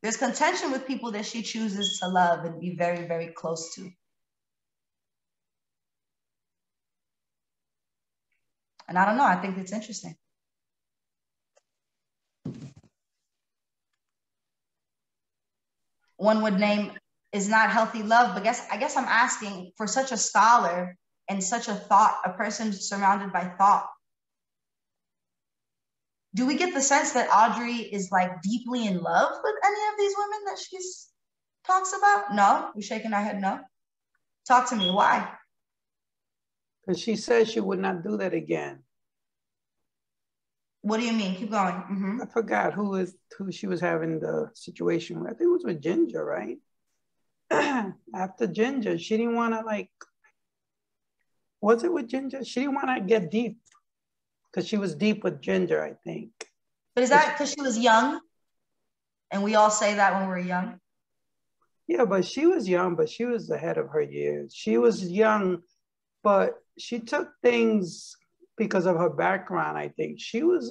There's contention with people that she chooses to love and be very, very close to. And I don't know, I think it's interesting. One would name is not healthy love, but I guess I'm asking, for such a scholar and such a person surrounded by thought, do we get the sense that Audre is like deeply in love with any of these women that she talks about? No, we're shaking our head no. Talk to me, why? Because she said she would not do that again. What do you mean? Keep going. Mm-hmm. I forgot who she was having the situation with. I think it was with Ginger, right? After Ginger, she didn't want to like, was it with Ginger? She didn't want to get deep because she was deep with Ginger, I think. But is that because she was young? And we all say that when we're young? Yeah, but she was young, but she was ahead of her years. She was young, but she took things because of her background, I think. She was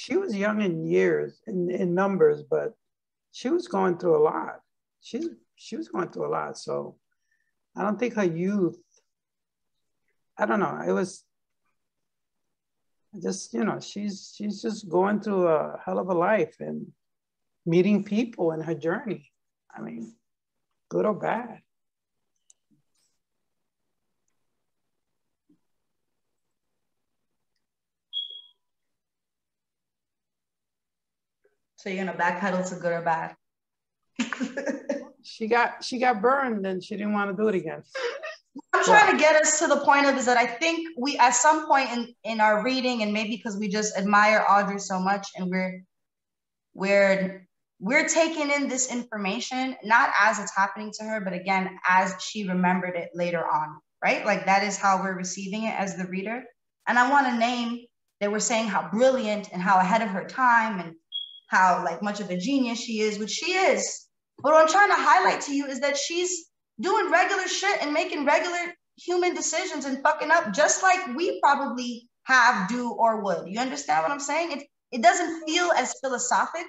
young in years, in numbers, but she was going through a lot. She was going through a lot. So I don't think her youth, I don't know. It was just, you know, she's just going through a hell of a life and meeting people in her journey. I mean, good or bad. So you're gonna backpedal to good or bad? She got burned and she didn't want to do it again. I'm trying to get us to the point of is that I think we, at some point in our reading, and maybe because we just admire Audre so much, and we're taking in this information, not as it's happening to her, but again, as she remembered it later on, right? Like that is how we're receiving it as the reader. And I want to name that we're saying how brilliant and how ahead of her time and how like much of a genius she is, which she is. But what I'm trying to highlight to you is that she's doing regular shit and making regular human decisions and fucking up just like we probably have, do, or would. You understand what I'm saying? It doesn't feel as philosophic.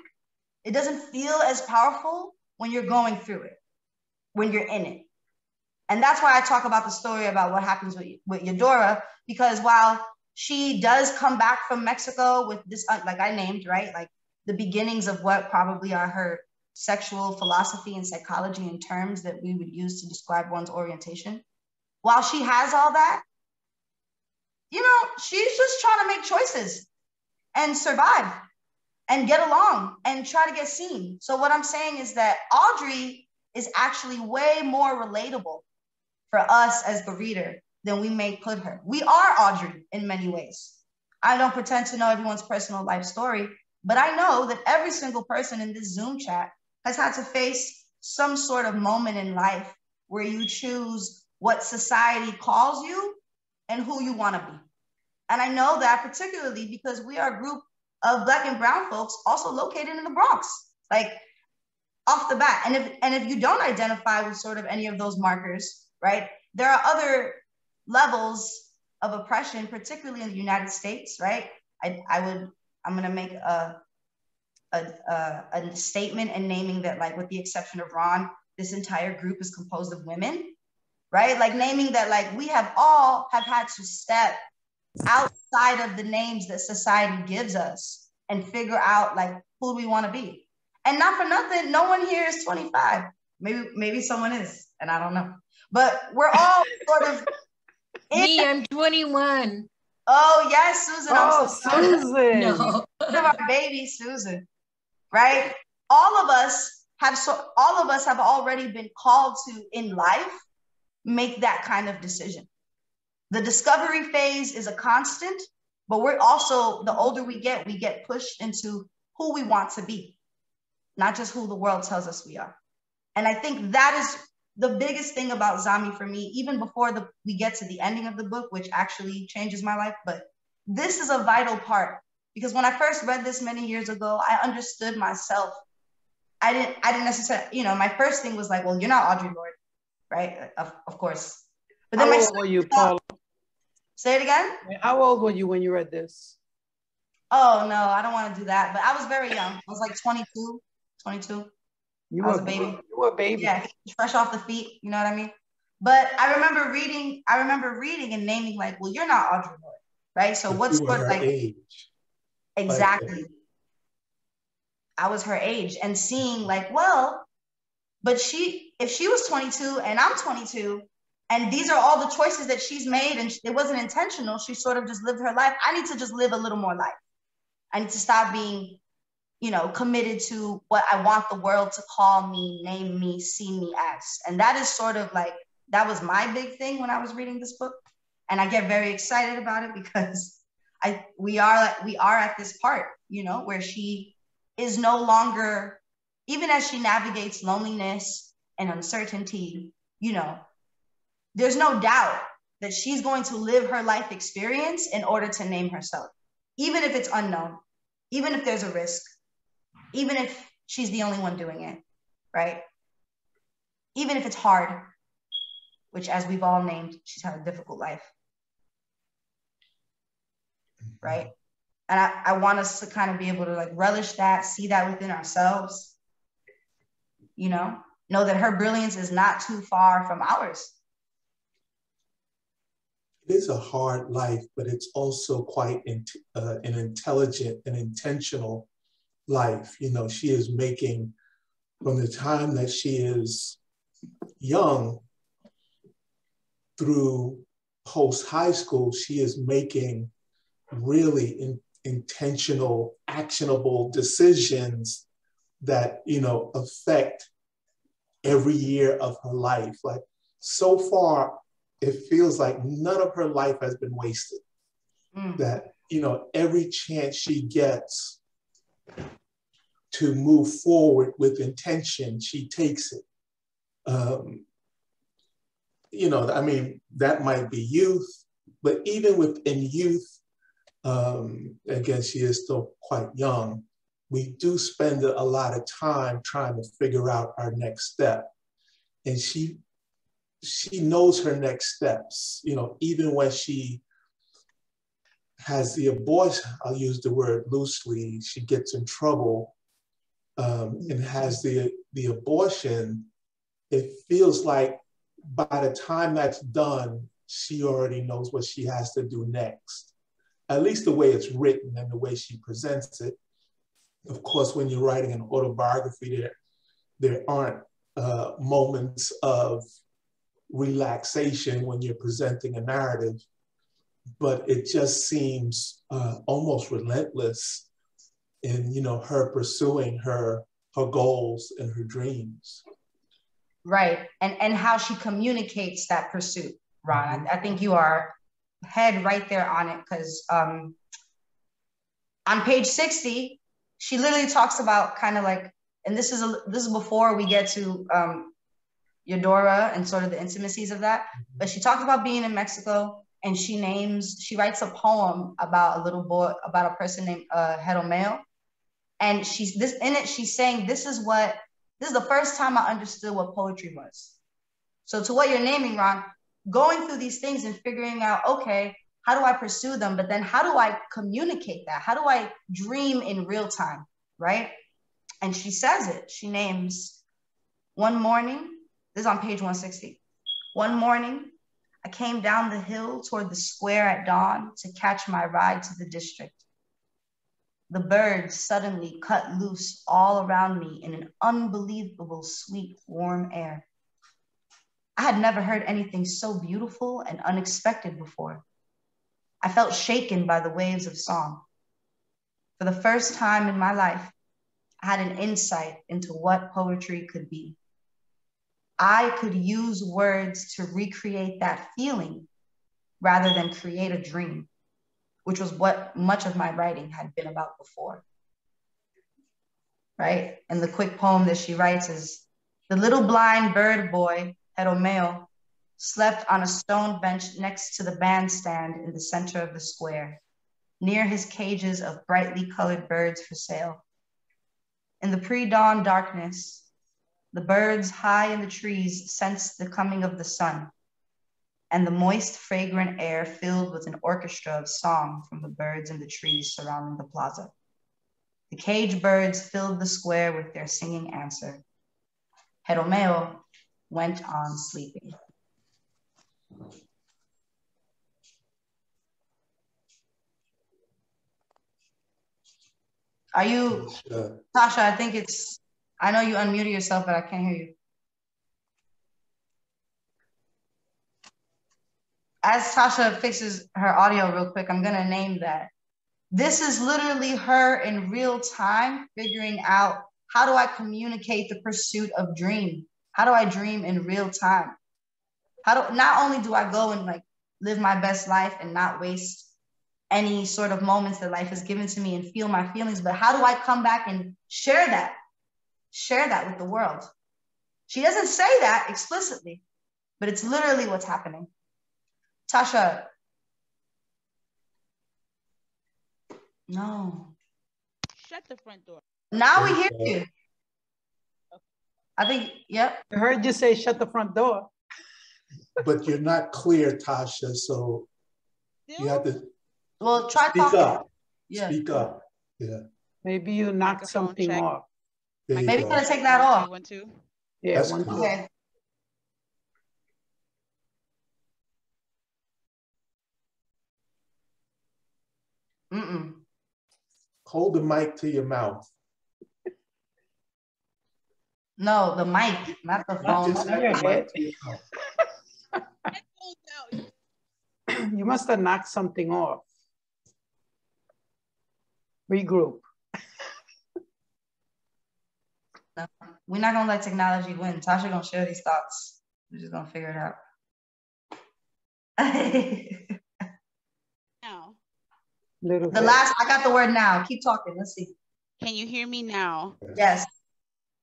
It doesn't feel as powerful when you're going through it, when you're in it. And that's why I talk about the story about what happens with Eudora, because while she does come back from Mexico with this, like I named, right? Like the beginnings of what probably are her sexual philosophy and psychology in terms that we would use to describe one's orientation. While she has all that, you know, she's just trying to make choices and survive and get along and try to get seen. So what I'm saying is that Audre is actually way more relatable for us as the reader than we may put her. We are Audre in many ways. I don't pretend to know everyone's personal life story, but I know that every single person in this Zoom chat has had to face some sort of moment in life where you choose what society calls you and who you want to be. And I know that particularly because we are a group of Black and brown folks also located in the Bronx, like off the bat. And if you don't identify with sort of any of those markers, right, there are other levels of oppression, particularly in the United States, right? I'm gonna make a statement and naming that, like, with the exception of Ron, this entire group is composed of women, right? Like naming that, like, we have had to step outside of the names that society gives us and figure out, like, who do we want to be? And not for nothing, no one here is 25. Maybe someone is. and I don't know. But we're all sort of Me, I'm 21. Oh, yes, Susan. Oh, Susan. No. Our baby, Susan, right? All of us have already been called to, in life, make that kind of decision. The discovery phase is a constant, but we're also, the older we get pushed into who we want to be, not just who the world tells us we are. And I think that is the biggest thing about Zami for me, even before we get to the ending of the book, which actually changes my life. But this is a vital part, because when I first read this many years ago, I understood myself. I didn't necessarily, my first thing was like, well, you're not Audre Lorde, right? Of course. But then how old were you, Paula? Say it again? How old were you when you read this? Oh, no, I don't want to do that. But I was very young. I was like 22. I was a baby. You were a baby. Yeah, fresh off the feet, you know what I mean? But I remember reading and naming like, well, you're not Audre Lorde, right? So what's sort of like age? Exactly. Like, I was her age and seeing like, well, but if she was 22 and I'm 22, and these are all the choices that she's made and it wasn't intentional, she sort of just lived her life. I need to just live a little more life. I need to stop being, committed to what I want the world to call me, name me, see me as. And that is sort of like, that was my big thing when I was reading this book. And I get very excited about it because we are at this part, where she is no longer, even as she navigates loneliness and uncertainty, there's no doubt that she's going to live her life experience in order to name herself, even if it's unknown, even if there's a risk, even if she's the only one doing it, right? Even if it's hard, which, as we've all named, she's had a difficult life, right? And I want us to kind of be able to like relish that, see that within ourselves, know that her brilliance is not too far from ours. It is a hard life, but it's also quite an intelligent and intentional life. She is making, from the time that she is young through post-high school, she is making really intentional, actionable decisions that, affect every year of her life. Like, so far, it feels like none of her life has been wasted. That, every chance she gets to move forward with intention, she takes it. That might be youth, but even within youth, again, she is still quite young, we do spend a lot of time trying to figure out our next step. And she knows her next steps, even when she has the abortion, I'll use the word loosely, she gets in trouble and has the abortion, it feels like by the time that's done, she already knows what she has to do next. At least the way it's written and the way she presents it. Of course, when you're writing an autobiography, there aren't moments of relaxation when you're presenting a narrative, but it just seems almost relentless in her pursuing her goals and her dreams. Right, and how she communicates that pursuit, Ron. I think you are head right there on it, because on page 60, she literally talks about kind of like, and this is before we get to Eudora and sort of the intimacies of that, but she talks about being in Mexico, and she writes a poem about a little boy, about a person named Jeromeo, and she's saying, this is the first time I understood what poetry was. So to what you're naming, Ron, going through these things and figuring out, okay, how do I pursue them? But then how do I communicate that? How do I dream in real time, right? And she says it. She names, one morning, this is on page 160. One morning, I came down the hill toward the square at dawn to catch my ride to the district. The birds suddenly cut loose all around me in an unbelievable, sweet, warm air. I had never heard anything so beautiful and unexpected before. I felt shaken by the waves of song. For the first time in my life, I had an insight into what poetry could be. I could use words to recreate that feeling rather than create a dream, which was what much of my writing had been about before. Right? And the quick poem that she writes is, the little blind bird boy, Romeo, slept on a stone bench next to the bandstand in the center of the square, near his cages of brightly colored birds for sale. In the pre-dawn darkness, the birds high in the trees sensed the coming of the sun, and the moist, fragrant air filled with an orchestra of song from the birds in the trees surrounding the plaza. The cage birds filled the square with their singing answer. Romeo went on sleeping. Are you, Tasha, I think it's, I know you unmuted yourself, but I can't hear you. As Tasha fixes her audio real quick, I'm gonna name that. This is literally her in real time figuring out, how do I communicate the pursuit of dream? How do I dream in real time? Not only do I go and like live my best life and not waste any sort of moments that life has given to me and feel my feelings, but how do I come back and share that with the world? She doesn't say that explicitly, but it's literally what's happening. Tasha. No. Shut the front door. Now we hear you. I think, yep. I heard you say shut the front door. But you're not clear, Tasha, so you have to try speak talking. up. Yeah. Speak up. Yeah. Maybe you knocked something off. Maybe you gotta take that off. 1, 2. Yeah, that's 1, 2. Okay. Hold the mic to your mouth. No, the mic, not the phone. Just have the mic to your mouth. You must have knocked something off. Regroup. No, we're not gonna let technology win. Tasha gonna share these thoughts. We're just gonna figure it out. Now. I got the word now. Keep talking. Let's see. Can you hear me now? Yes.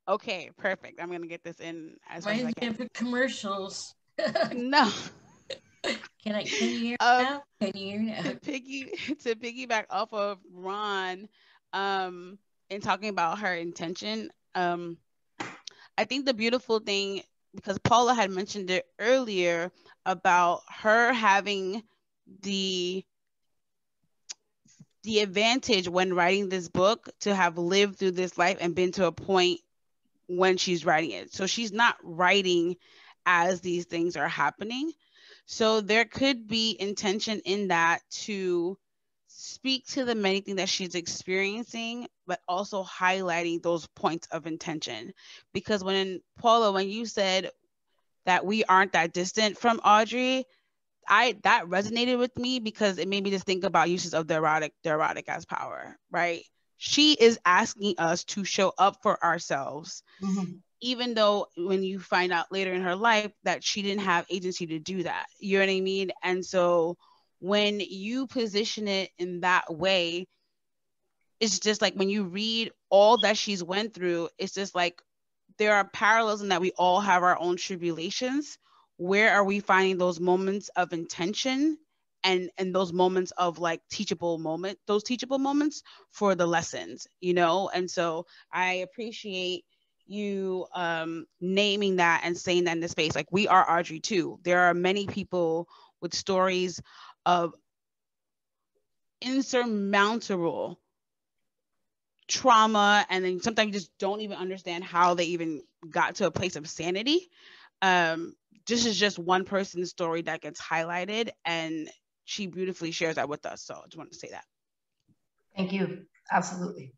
Okay, perfect. I'm gonna get this in as fast as I can. For commercials. No. Can you hear now? Can you hear now? To piggyback off of Ron, in talking about her intention, I think the beautiful thing, because Paula had mentioned it earlier about her having the advantage when writing this book to have lived through this life and been to a point when she's writing it. So she's not writing as these things are happening. So there could be intention in that to speak to the many things that she's experiencing, but also highlighting those points of intention. Because Paula, when you said that we aren't that distant from Audre, that resonated with me because it made me just think about uses of the erotic as power, right? She is asking us to show up for ourselves, even though when you find out later in her life that she didn't have agency to do that, you know what I mean? And so when you position it in that way, it's just like when you read all that she's went through, it's just like there are parallels in that we all have our own tribulations. Where are we finding those moments of intention and those moments of like teachable moments for the lessons, you know? And so I appreciate you naming that and saying that in the space. Like, we are Audre too. There are many people with stories of insurmountable trauma, and then sometimes you just don't even understand how they even got to a place of sanity. This is just one person's story that gets highlighted, and she beautifully shares that with us. So I just wanted to say that. Thank you. Absolutely.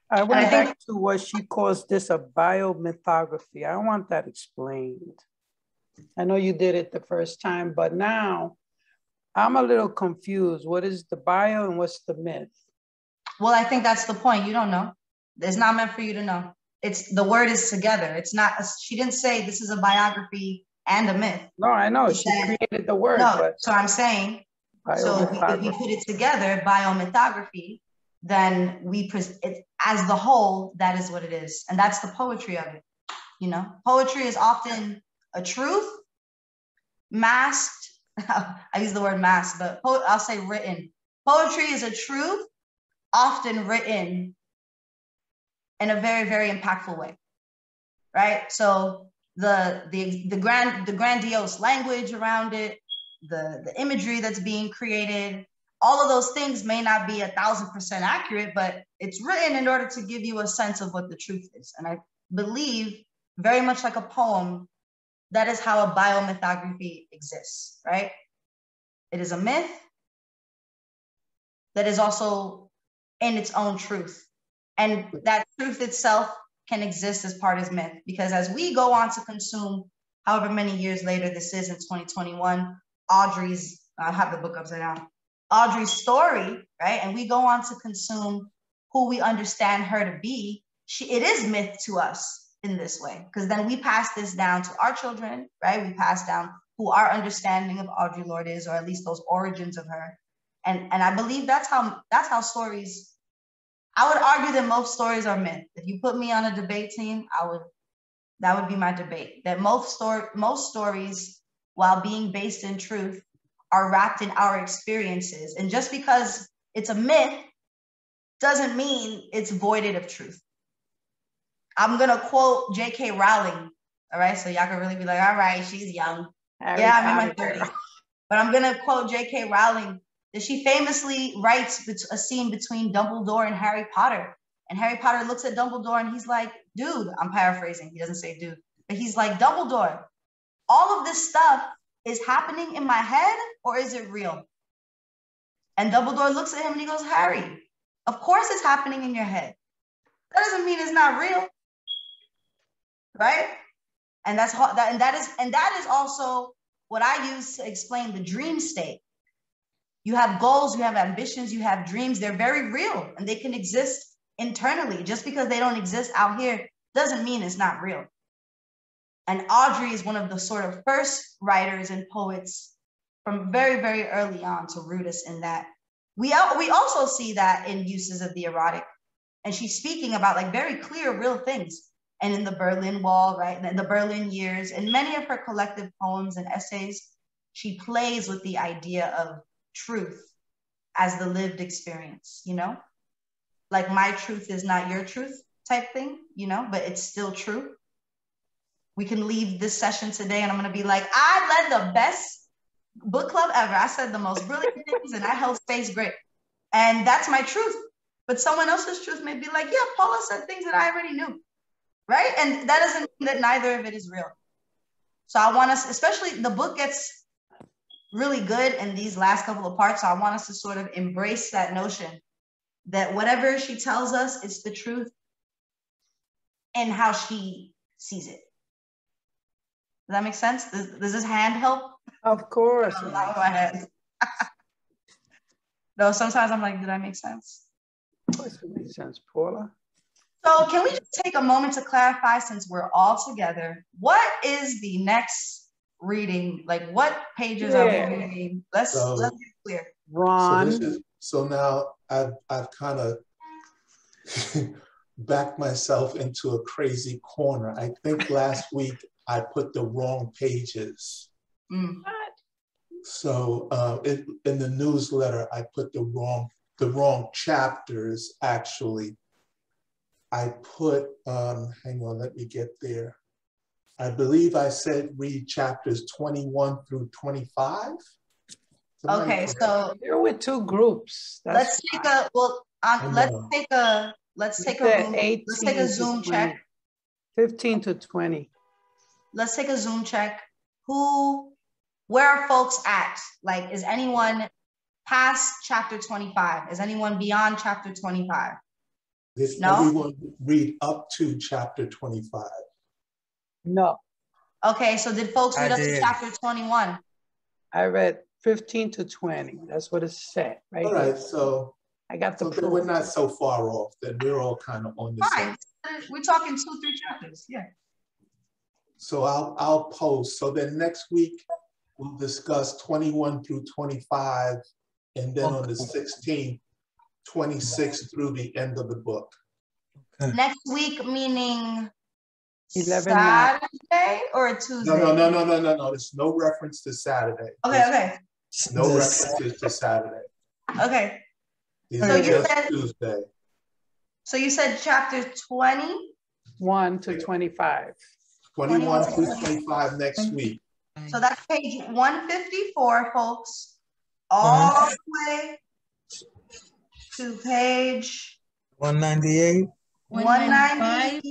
I went back to what she calls this a biomythography. I want that explained. I know you did it the first time, but now I'm a little confused. What is the bio and what's the myth? Well, I think that's the point. You don't know. It's not meant for you to know. It's the word is together. It's not, she didn't say this is a biography and a myth. No, I know. She created the word. No, but so I'm saying, so if we put it together, biomythography, then we present it as the whole, that is what it is. And that's the poetry of it. You know, poetry is often a truth masked. I use the word masked, but I'll say written. Poetry is a truth often written in a very, very impactful way, right? So the grandiose language around it, the imagery that's being created, all of those things may not be 1,000% accurate, but it's written in order to give you a sense of what the truth is. And I believe very much like a poem, that is how a biomythography exists, right? It is a myth that is also in its own truth. And that truth itself can exist as part of myth, because as we go on to consume, however many years later this is in 2021, Audre's, I have the book upside down, Audre's story, right? And we go on to consume who we understand her to be, it is myth to us in this way, because then we pass this down to our children, right? We pass down who our understanding of Audre Lorde is, or at least those origins of her. And I believe that's how stories, I would argue that most stories are myth. If you put me on a debate team, that would be my debate, that most stories, while being based in truth, are wrapped in our experiences. And just because it's a myth doesn't mean it's voided of truth. I'm gonna quote J.K. Rowling, all right? So y'all can really be like, all right, she's young. Yeah, I'm in my 30s. But I'm gonna quote J.K. Rowling, that she famously writes a scene between Dumbledore and Harry Potter. And Harry Potter looks at Dumbledore and he's like, dude, I'm paraphrasing, he doesn't say dude, but he's like, Dumbledore, all of this stuff is happening in my head, or is it real? And Dumbledore looks at him and he goes, Harry, of course it's happening in your head. That doesn't mean it's not real, right? And that is also what I use to explain the dream state. You have goals, you have ambitions, you have dreams. They're very real and they can exist internally. Just because they don't exist out here doesn't mean it's not real. And Audre is one of the sort of first writers and poets from very, very early on to root us in that. We also see that in uses of the erotic. And she's speaking about like very clear, real things. And in the Berlin Wall, right? And in the Berlin Years, and many of her collective poems and essays, she plays with the idea of truth as the lived experience, you know? Like my truth is not your truth type thing, you know, but it's still true. We can leave this session today and I'm gonna be like, I led the best book club ever. I said the most brilliant things and I held space great. And that's my truth. But someone else's truth may be like, yeah, Paula said things that I already knew, right? And that doesn't mean that neither of it is real. So I want us, especially the book gets really good in these last couple of parts. So I want us to sort of embrace that notion that whatever she tells us, it's the truth and how she sees it. Does that make sense? Does this hand help? Of course. No, sometimes I'm like, did I make sense? Of course it makes sense, Paula. So can we just take a moment to clarify, since we're all together, what is the next reading? Like what pages are we reading? Let's get clear. Ron. So now I've kind of backed myself into a crazy corner. I think last week I put the wrong pages. So in the newsletter, I put the wrong chapters, actually. I put, hang on, let me get there. I believe I said read chapters 21 through 25. Okay, so you're with two groups. Let's take a Zoom check. 15 to 20. Let's take a Zoom check. Where are folks at? Like, is anyone past chapter 25? Is anyone beyond chapter 25? Did everyone read up to chapter 25? No. Okay, so did folks read up to chapter 21? I read 15 to 20. That's what it said, right? All right, here. so I got the proof. we're not so far off. Then we're all kind of on the same. We're talking 2-3 chapters, yeah. So I'll post. So then next week we'll discuss 21 through 25, and then on the 16th, 26 through the end of the book. Next week meaning 11 Saturday or Tuesday? No. There's no reference to Saturday. Okay. No references to Saturday. Okay. So you said Tuesday. So you said chapter 21 to 25. 21 through 25 next week. So that's page 154, folks. All the way to page 198. 195.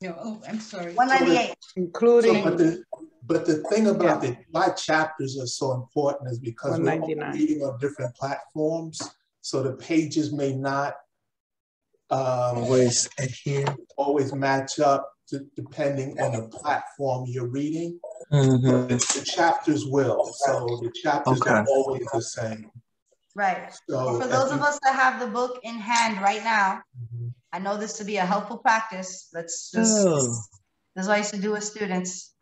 No, I'm sorry. 198. Including. But the thing about why chapters are so important is because we're all reading on different platforms. So the pages may not always match up depending on the platform you're reading. But the chapters will. So the chapters are always the same. Right. So for those of us that have the book in hand right now, I know this to be a helpful practice. Let's just, this is what I used to do with students.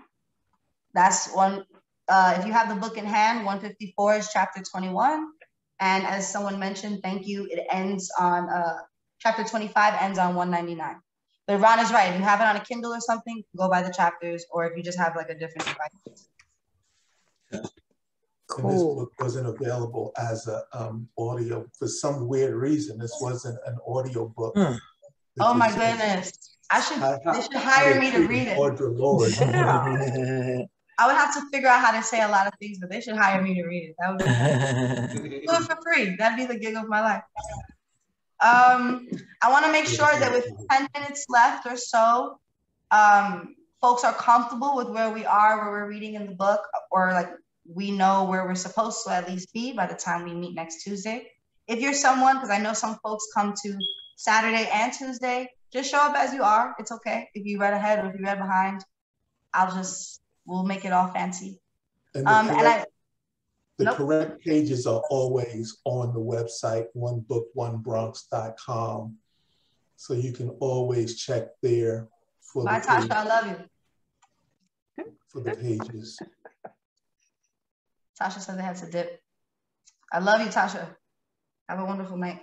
That's one, if you have the book in hand, 154 is chapter 21. And as someone mentioned, thank you, it ends on, chapter 25 ends on 199. But Ron is right, if you have it on a Kindle or something, go by the chapters, or if you just have like a different device. And this book wasn't available as a audio for some weird reason. This wasn't an audio book. Oh my goodness. They should hire me to read it. Audre Lorde. I would have to figure out how to say a lot of things, but they should hire me to read it. That would be do it for free. That'd be the gig of my life. I want to make sure that with 10 minutes left or so, folks are comfortable with where we are, where we're reading in the book, or like we know where we're supposed to at least be by the time we meet next Tuesday. If you're someone, because I know some folks come to Saturday and Tuesday, just show up as you are. It's okay. If you read ahead or if you read behind, we'll make it all fancy. And the correct pages are always on the website, onebookonebronx.com. So you can always check there for Bye, Tasha, I love you. For the pages. Tasha said they had to dip. I love you, Tasha. Have a wonderful night.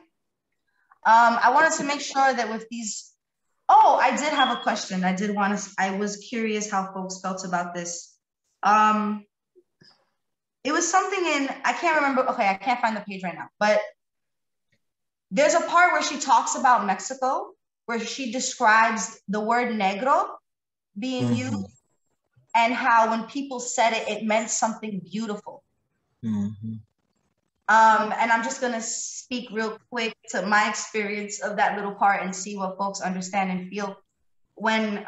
I wanted to make sure that with these, I did have a question. I was curious how folks felt about this. It was something I can't remember. Okay, I can't find the page right now, but there's a part where she talks about Mexico, where she describes the word negro being used and how when people said it, it meant something beautiful. And I'm just gonna speak real quick to my experience of that little part and see what folks understand and feel. When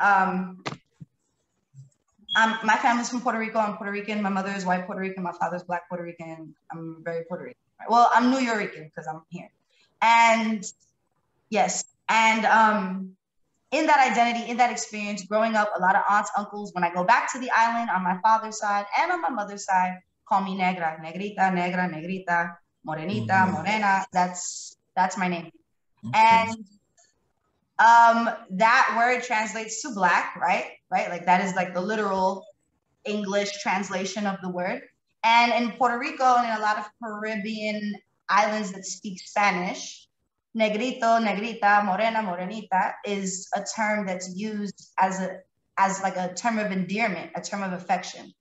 my family's from Puerto Rico, I'm Puerto Rican, my mother is white Puerto Rican, my father's black Puerto Rican, I'm very Puerto Rican. Well, I'm New Yorican because I'm here. And yes, and in that identity, in that experience, growing up, a lot of aunts, uncles, when I go back to the island on my father's side and on my mother's side, call me negra, negrita, negra, negrita, morenita, morena. That's my name. And that word translates to black, right? Like that is like the literal English translation of the word. And in Puerto Rico and in a lot of Caribbean islands that speak Spanish, negrito, negrita, morena, morenita is a term that's used as like a term of endearment, a term of affection.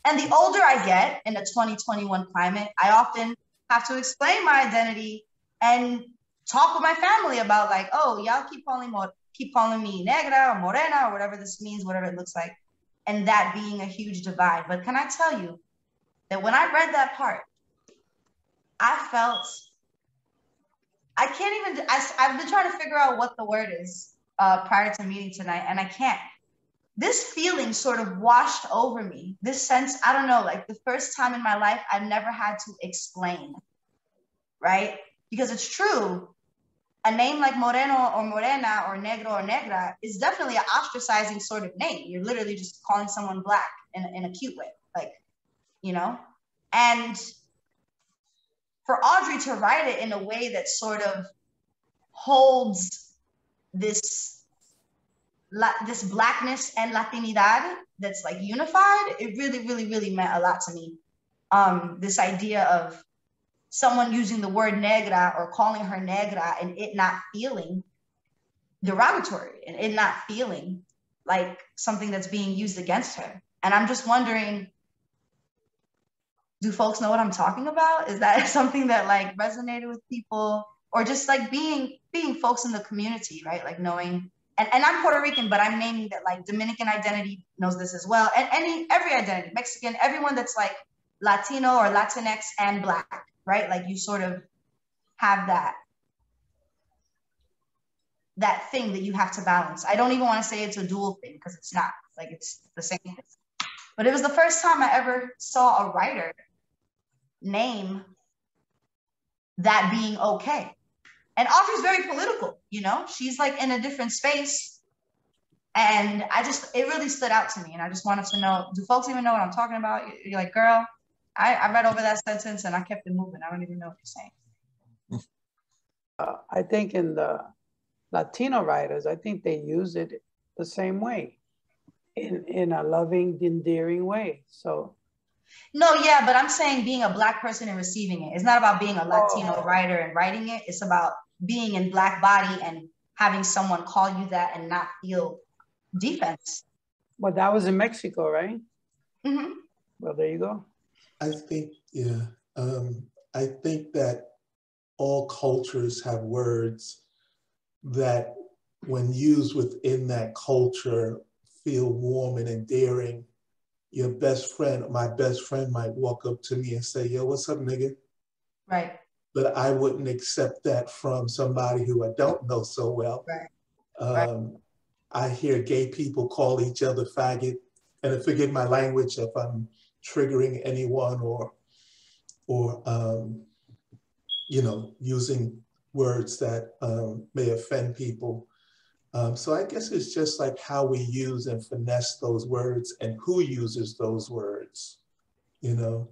And the older I get in a 2021 climate, I often have to explain my identity and talk with my family about like, oh, y'all keep calling me negra or morena or whatever this means, whatever it looks like, and that being a huge divide. But can I tell you that when I read that part, I felt, I've been trying to figure out what the word is prior to meeting tonight, and I can't. This feeling sort of washed over me, this sense, I don't know, like the first time in my life, I've never had to explain, right? Because it's true. a name like Moreno or Morena or Negro or Negra is definitely an ostracizing sort of name. You're literally just calling someone black in a cute way, like, you know? And for Audre to write it in a way that sort of holds this blackness and Latinidad that's like unified, it really, really, really meant a lot to me. This idea of someone using the word negra or calling her negra and it not feeling derogatory and it not feeling like something that's being used against her. And I'm just wondering, do folks know what I'm talking about? Is that something that like resonated with people, or just like being folks in the community, right? Like knowing, and I'm Puerto Rican, but I'm naming that like Dominican identity knows this as well. And every identity, Mexican, everyone that's like Latino or Latinx and Black, right? Like you sort of have that thing that you have to balance. I don't even want to say it's a dual thing because it's not, like it's the same thing. But it was the first time I ever saw a writer name that being okay. And Audre's very political, you know? She's like in a different space. And it really stood out to me. And I just wanted to know, do folks even know what I'm talking about? You're like, girl, I read over that sentence and I kept it moving. I don't even know what you're saying. I think in the Latino writers, I think they use it the same way, in a loving, endearing way. So. No, yeah, but I'm saying being a Black person and receiving it. It's not about being a Latino writer and writing it. It's about being in Black body and having someone call you that and not feel defense. Well, that was in Mexico, right? Mm-hmm. Well, there you go. I think, yeah. I think that all cultures have words that, when used within that culture, feel warm and endearing. Your best friend, my best friend might walk up to me and say, yo, what's up, nigga? Right. But I wouldn't accept that from somebody who I don't know so well. Right. I hear gay people call each other faggot, and forgive my language if I'm triggering anyone or you know, using words that may offend people. So I guess it's just like how we use and finesse those words and who uses those words, you know.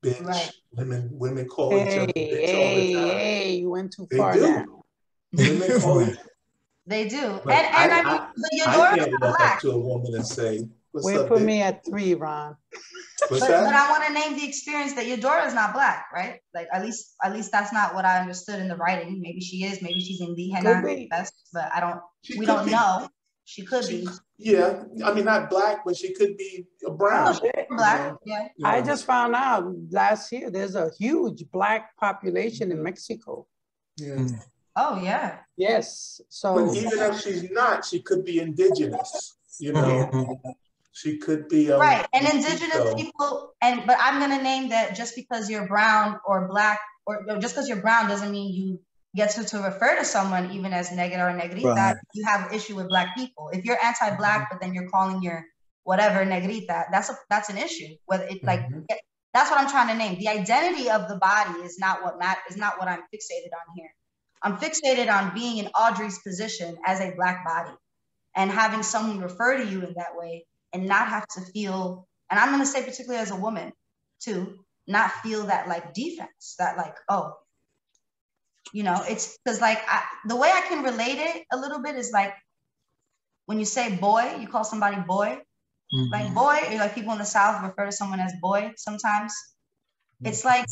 Bitch, right. Women call each other bitch all the time. Hey, you went too They far do. now. Women call each other. They do. But I can't walk up to a woman and say, what's up, put bitch? me at 3, Ron. What's that? But I want to name the experience that Eudora is not Black, right? Like at least that's not what I understood in the writing. Maybe she is. Maybe she's indígena. But we don't know. She could be. Yeah, I mean, not Black, but she could be a brown. Black, yeah. I just found out last year there's a huge Black population in Mexico. Yeah. Oh, yeah. Yes. So. But even if she's not, she could be indigenous, you know. She could be right, and indigenous people, but I'm gonna name that just because you're brown or Black, or just because you're brown doesn't mean you get to refer to someone even as negra or negrita. Right. You have an issue with Black people. If you're anti-Black, but then you're calling your whatever negrita, that's an issue. Whether it's like that's what I'm trying to name. The identity of the body is not what I'm fixated on here. I'm fixated on being in Audre's position as a Black body and having someone refer to you in that way and not have to feel, and I'm going to say particularly as a woman too, not feel that like defense, that like, oh, you know, it's because like the way I can relate it a little bit is like when you say boy, you call somebody boy, like boy, or like people in the South refer to someone as boy sometimes. It's like,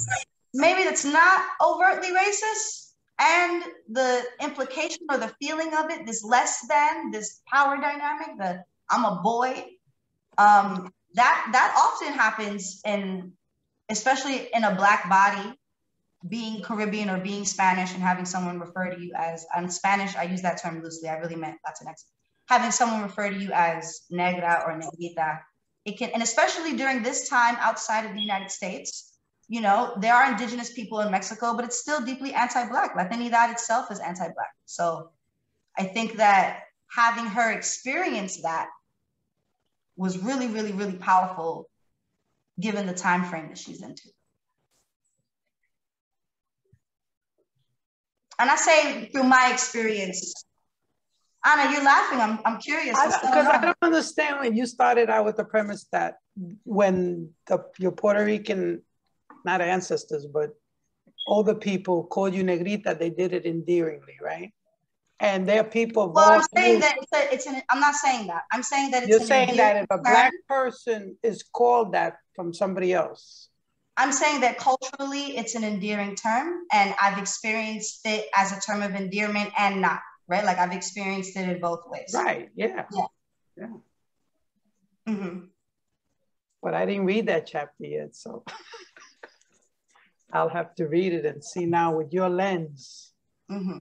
maybe that's not overtly racist, and the implication or the feeling of it, this less than, this power dynamic, the I'm a boy, that often happens especially in a Black body, being Caribbean or being Spanish and having someone refer to you as, I'm Spanish, I use that term loosely, I really meant Latinx. Having someone refer to you as negra or negrita, it can, and especially during this time outside of the United States, you know, there are indigenous people in Mexico, but it's still deeply anti-Black. Latinidad itself is anti-Black. So I think that having her experience that was really, really, really powerful given the time frame that she's into. I'm not saying through my experience. Anna, you're laughing. I'm curious. Because I don't understand when you started out with the premise that when your Puerto Rican, not ancestors, but older people called you negrita, they did it endearingly, right? And there are people. Well, I'm saying that I'm not saying that. I'm saying that you're saying that if a Black person is called that from somebody else. I'm saying that culturally it's an endearing term, and I've experienced it as a term of endearment and not, right? Like I've experienced it in both ways. Right, yeah. Mm-hmm. But I didn't read that chapter yet, so I'll have to read it and see now with your lens. Mm-hmm.